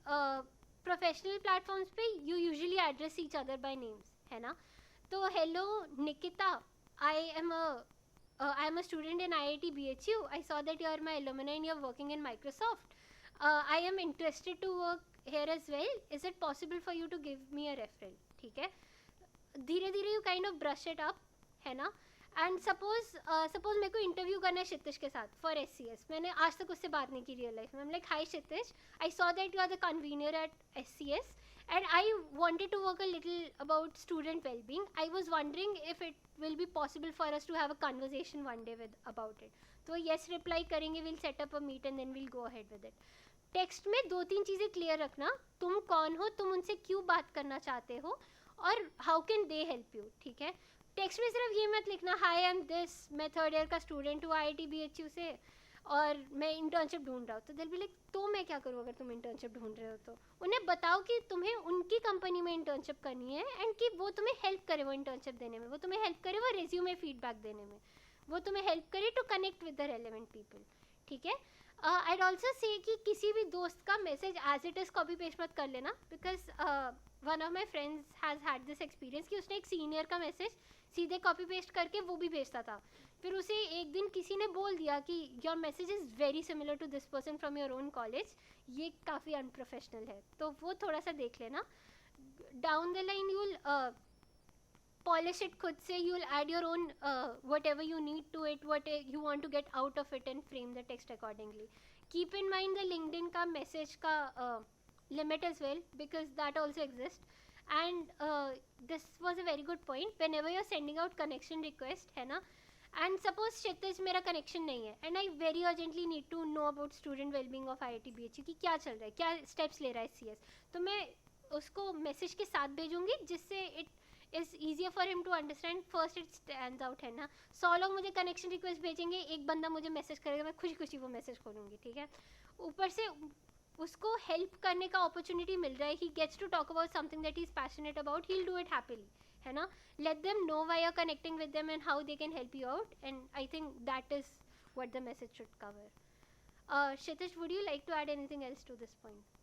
professional platforms पे you usually address each other by names, है ना. तो hello Nikita, I am a student in IIT BHU. I saw that you are my alumni and you are working in Microsoft. I am interested to work here as well. Is it possible for you to give me a referral? ठीक है, धीरे धीरे you kind of brush it up, है ना. And suppose मेरे को interview करना है क्षितिज के साथ फॉर SCS. मैंने आज तक उससे बात नहीं की रियल लाइफ में. Like hi Kshitiz, I saw that you are the convener at SCS and I wanted to work a little about student well-being. I was wondering if it will be possible for us to have a conversation one day with about it. तो yes reply करेंगे, we'll set up a meet and then we'll go ahead with it. Text में 2-3 चीज़ें clear रखना. तुम कौन हो, तुम उनसे क्यों बात करना चाहते हो, और how can they help you. ठीक है, टेक्स्ट में सिर्फ ये मत लिखना हाई आई एम दिस, मैं थर्ड ईयर का स्टूडेंट हूँ IIT BHU से और मैं इंटर्नशिप ढूंढ रहा हूँ. तो दिल भी लाइक तो मैं क्या करूँ अगर तुम इंटर्नशिप ढूंढ रहे हो. तो उन्हें बताओ कि तुम्हें उनकी कंपनी में इंटर्नशिप करनी है एंड कि वो तुम्हें हेल्प करे वो इंटर्नशिप देने में, वो तुम्हें हेल्प करे वो रिज्यूमे फीडबैक देने में, वो तुम्हें हेल्प करे to connect with the relevant people. ठीक है, I'd also say कि किसी भी दोस्त का message as it is copy paste मत कर लेना, because one of my friends has had this experience कि उसने एक सीनियर का मैसेज सीधे कॉपी पेस्ट करके वो भी भेजता था. फिर उसे एक दिन किसी ने बोल दिया कि your message is very similar to this person from your own college, ये काफ़ी अनप्रोफेशनल है. तो वो थोड़ा सा देख लेना. Down the line you'll polish it खुद से, you'll add your own whatever you need to it, what you want to get out of it and frame the text accordingly. Keep in mind the LinkedIn का message का limit as well, because that also exists. And this was a very good point. Whenever you're sending out connection request, है ना, and suppose क्षितिज मेरा connection नहीं है and I very urgently need to know about student well-being of IIT BHU कि क्या चल रहा है, क्या steps ले रहा है SCS, तो मैं उसको मैसेज के साथ भेजूंगी जिससे it is easier for him to understand. First it stands out, है ना. 100 लोग मुझे कनेक्शन रिक्वेस्ट भेजेंगे, एक बंदा मुझे मैसेज करेगा, मैं खुशी खुशी वो मैसेज खोलूँगी. ठीक है, ऊपर से उसको हेल्प करने का अपॉर्चुनिटी मिल रहा है. He gets to talk about something that he is passionate about, he will do it happily, है ना. Let them know why you are connecting with them and how they can help you out, and I think that is what the message should cover. Kshitiz, would you like to add anything else to this point?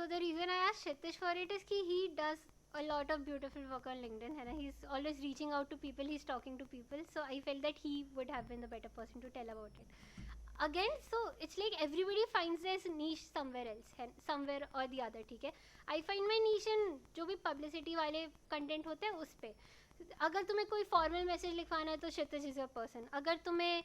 So the reason I asked Kshitish for it is कि he does a lot of beautiful work on LinkedIn, है ना? He's always reaching out to people, he's talking to people, so I felt that he would have been the better person to tell about it. Again, so it's like everybody finds their niche somewhere else, है somewhere or the other, ठीक है? I find my niche in जो भी publicity वाले content होते हैं उस पे. अगर तुम्हें कोई formal message लिखवाना है तो Kshitish is your person. अगर तुम्हें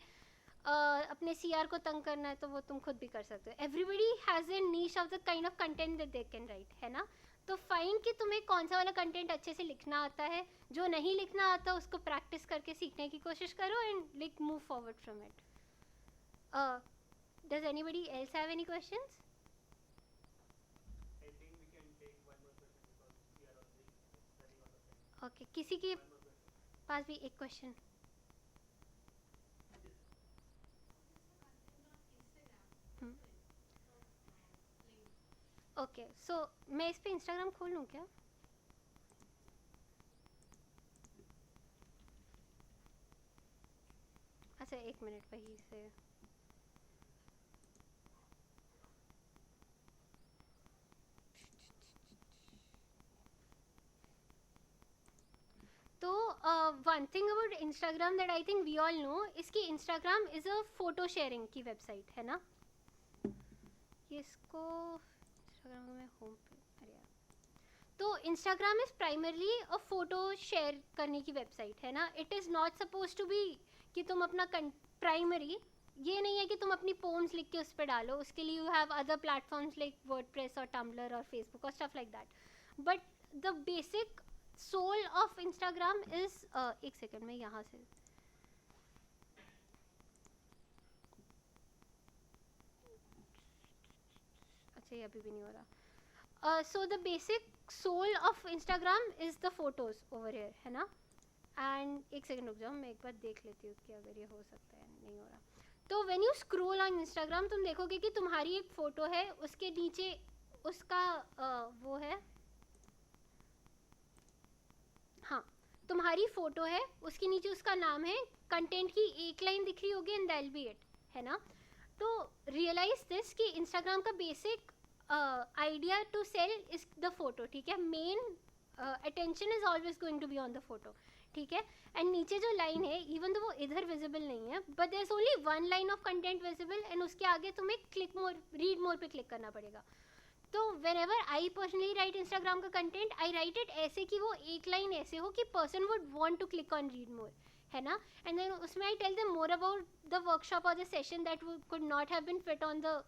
अपने CR को तंग करना है तो वो तुम खुद भी कर सकते हो. Everybody has a niche of the kind of content that they can write, है ना? तो फाइन कि तुम्हें कौन सा वाला कंटेंट अच्छे से लिखना आता है, जो नहीं लिखना आता उसको प्रैक्टिस करके सीखने की कोशिश करो and like move forward from it. Does anybody else have any questions? I think we can take one more question because we are already running out of time. Okay, किसी के One more question. पास भी एक question. Okay, सो मैं इस पे Instagram खोल लूँ क्या? अच्छा, एक मिनट वही से. तो one thing about Instagram that I think we all know is कि Instagram is a photo sharing की वेबसाइट, है ना? इसको इंस्टाग्राम में होम पे, अरे यार, तो Instagram is primarily a photo share करने की वेबसाइट, है ना? It is not suppose to be कि तुम अपना प्राइमरी, ये नहीं है कि तुम अपनी पोम्स लिख के उस पर डालो. उसके लिए you have other platforms like WordPress और टम्बलर और फेसबुक और stuff like that. But the basic soul of Instagram is, एक सेकेंड में यहाँ से, अच्छा ये अभी भी नहीं हो रहा. So the basic soul of Instagram is the photos over here, है ना? एंड एक सेकेंड रुक जाओ, मैं एक बार देख लेती हूँ कि अगर ये हो सकता है. नहीं हो रहा. तो when you scroll on Instagram तुम देखोगे कि तुम्हारी एक फ़ोटो है, उसके नीचे उसका वो है, हाँ, तुम्हारी फ़ोटो है, उसके नीचे उसका नाम है, कंटेंट की एक लाइन दिख रही होगी एंड दैट बी इट, है ना? तो रियलाइज दिस कि इंस्टाग्राम का basic idea to sell is the photo, ठीक है? Main attention is always going to be on the photo, ठीक है? एंड नीचे जो लाइन है, इवन तो वो इधर विजिबल नहीं है, but there is only one line of content visible and उसके आगे तुम्हें क्लिक मोर, रीड मोर पे क्लिक करना पड़ेगा. तो whenever I personally write Instagram का कंटेंट, आई राइट इट ऐसे कि वो एक लाइन ऐसे हो कि person would want to click on read more, है ना? एंड देन उसमें I tell them more about the workshop और the session that could not have been fit on the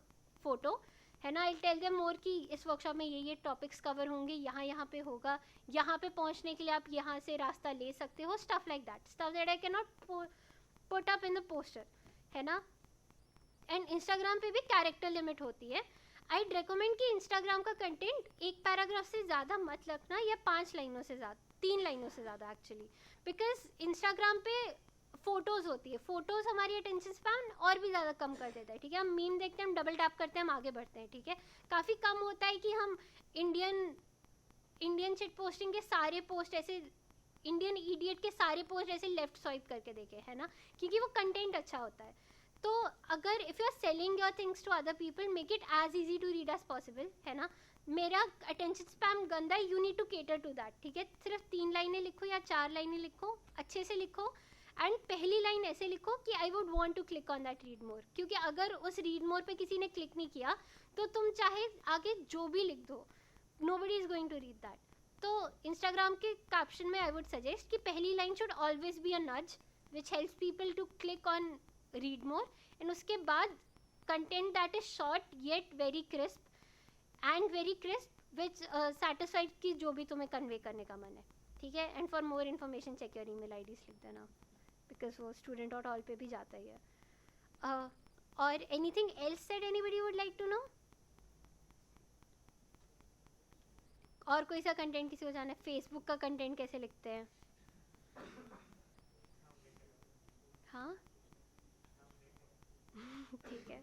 photo, है ना? आई टेल देम मोर कि इस वर्कशॉप में ये टॉपिक्स कवर होंगे, यहाँ पे होगा, यहाँ पे पहुँचने के लिए आप यहाँ से रास्ता ले सकते हो, stuff like that, stuff that I can not put up in the poster, है ना? एंड इंस्टाग्राम पे भी कैरेक्टर लिमिट होती है. आई रिकमेंड कि इंस्टाग्राम का कंटेंट एक पैराग्राफ से ज़्यादा मत रखना, या 5 लाइनों से ज़्यादा, 3 लाइनों से ज़्यादा एक्चुअली, बिकॉज इंस्टाग्राम पे फोटोज़ होती है, फोटोज़ हमारी अटेंशन स्पैन और भी ज़्यादा कम कर देता है, ठीक है? हम मीम देखते हैं, हम डबल टैप करते हैं, हम आगे बढ़ते हैं, ठीक है? काफ़ी कम होता है कि हम इंडियन शिट पोस्टिंग के सारे पोस्ट ऐसे, इंडियन इडियट के सारे पोस्ट ऐसे लेफ्ट स्वाइप करके देखे, है ना? क्योंकि वो कंटेंट अच्छा होता है. तो अगर if you are selling your things to other people, make it as easy to read as possible, है ना? मेरा अटेंशन स्पैम गंदा है, you need to cater to that, ठीक है? सिर्फ 3 लाइनें लिखो या 4 लाइनें लिखो, अच्छे से लिखो, एंड पहली लाइन ऐसे लिखो कि I would want to click on that read more, क्योंकि अगर उस रीड मोर पे किसी ने क्लिक नहीं किया तो तुम चाहे आगे जो भी लिख दो, nobody is going to read that. तो इंस्टाग्राम के कैप्शन में आई वुड सजेस्ट कि पहली line should always be a nudge which helps people to click on read more, and उसके बाद content that is short yet very crisp which satisfied की जो भी तुम्हें कन्वे करने का मन है, ठीक है? And for more information check your email IDs लिख देना, बिकॉज वो student.all पे भी जाता ही है. और anything else that anybody would like to know? और कोई सा कंटेंट किसी को जाना है? फेसबुक का कंटेंट कैसे लिखते हैं? हाँ ठीक है.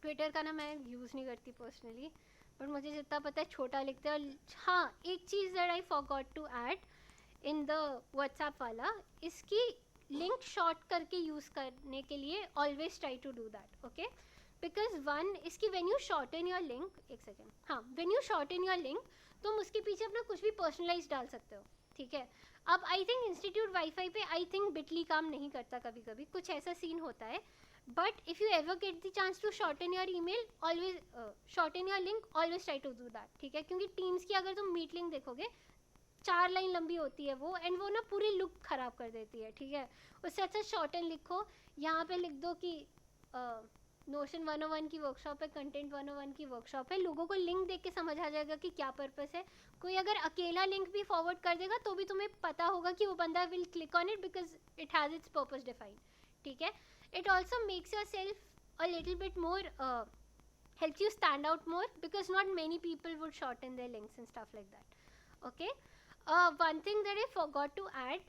ट्विटर का ना मैं यूज़ नहीं करती पर्सनली, बट मुझे जितना पता है छोटा लिखते हैं. और हाँ, एक चीज़ that I forgot to add in the WhatsApp वाला, इसकी लिंक शॉर्ट करके यूज़ करने के लिए always try to do that, okay? Because one इसकी when you shorten your link, एक सेकेंड, हाँ, when you shorten your link तुम उसके पीछे अपना कुछ भी पर्सनलाइज डाल सकते हो, ठीक है. अब आई थिंक इंस्टीट्यूट वाईफाई पे आई थिंक बिटली काम नहीं करता, कभी कभी कुछ ऐसा सीन होता है. But if you ever get the chance to shorten your email, always shorten your link, always try to do that, ठीक है. क्योंकि टीम्स की अगर तुम मीट लिंक देखोगे 4 लाइन लंबी होती है वो, एंड वो ना पूरी लुक खराब कर देती है, ठीक है. उससे अच्छा शॉर्टन लिखो. यहाँ पे लिख दो कि नोशन 101 की वर्कशॉप है, कंटेंट 101 की वर्कशॉप है. लोगों को लिंक देख के समझ आ जाएगा कि क्या पर्पस है. कोई अगर अकेला लिंक भी फॉरवर्ड कर देगा तो भी तुम्हें पता होगा कि वो बंदा will click on it because it has its purpose defined, ठीक है. It also makes your self a little bit more, helps you stand out more because not many people would shorten their links and stuff like that. Okay. One thing that I forgot to add,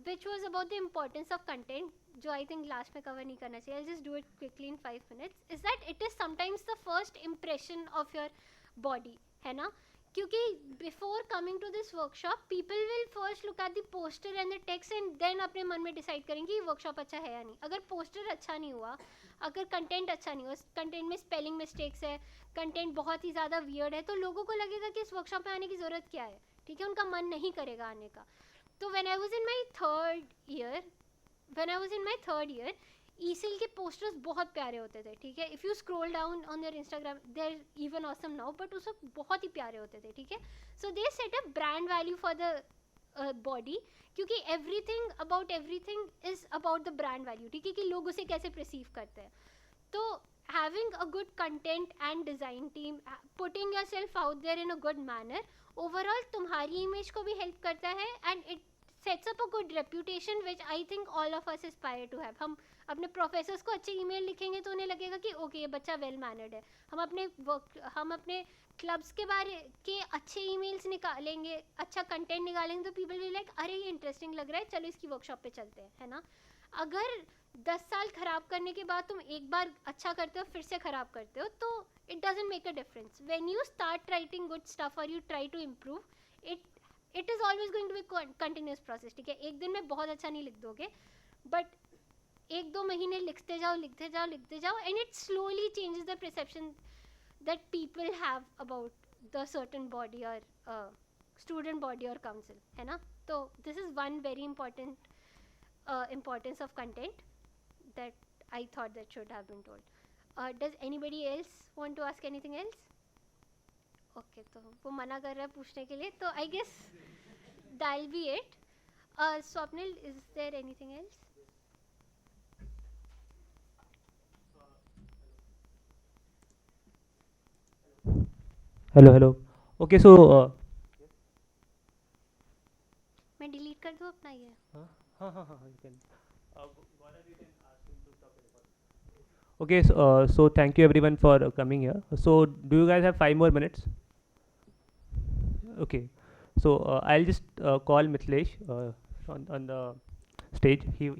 which was about the importance of content, जो I think last में cover नहीं करना चाहिए, I'll just do it quickly in 5 minutes, is that it is sometimes the first impression of your body, है ना. क्योंकि before coming to this workshop people will first look at the poster and the text and then अपने मन में decide करेंगे ये workshop अच्छा है या नहीं. अगर पोस्टर अच्छा नहीं हुआ, अगर कंटेंट अच्छा नहीं हुआ, कंटेंट में स्पेलिंग मिस्टेक्स है, कंटेंट बहुत ही ज़्यादा वियर्ड है, तो लोगों को लगेगा कि इस वर्कशॉप में आने की ज़रूरत क्या है, ठीक है. उनका मन नहीं करेगा आने का. तो when I was in my third year ECL के पोस्टर्स बहुत प्यारे होते थे, ठीक है. If you scroll down on their Instagram, they're even awesome now, but उस वक्त बहुत ही प्यारे होते थे, ठीक है. So they set a brand value for the body, क्योंकि everything about everything is about the brand value, ठीक है, कि लोग उसे कैसे परसीव करते हैं. तो having a good content and design team, putting yourself out there in a good manner, overall तुम्हारी इमेज को भी हेल्प करता है and it sets up a good reputation which I think all of us aspire to have. हम अपने professors को अच्छे email लिखेंगे तो उन्हें लगेगा कि ओके ये बच्चा वेल मैनर्ड है. हम अपने क्लब्स के बारे के अच्छे ईमेल्स निकालेंगे, अच्छा कंटेंट निकालेंगे तो पीपल विल लाइक अरे ये इंटरेस्टिंग लग रहा है, चलो इसकी वर्कशॉप पे चलते हैं, है ना. अगर 10 साल खराब करने के बाद तुम एक बार अच्छा करते हो फिर से खराब करते हो तो it doesn't make a difference. When you start writing good stuff और you try to improve, it is always going to be continuous process, ठीक है. एक दिन में बहुत अच्छा नहीं लिख दोगे, बट 1-2 महीने लिखते जाओ and it slowly changes the perception that people have about the certain body और स्टूडेंट बॉडी और काउंसिल, है ना. तो this is one very important importance of content that I thought that should have been told. Does anybody else want to ask anything else? Okay, तो वो मना कर रहा है पूछने के लिए, तो I guess that'll be it. Swapnil, is there anything else? Hello. Okay, so मैं delete कर दूँ अपना ये? you can. Gaurav, you can ask him to stop the recording. Okay, so thank you everyone for coming here. So do you guys have 5 more minutes? Okay, so I'll just call Mithilesh on the stage. He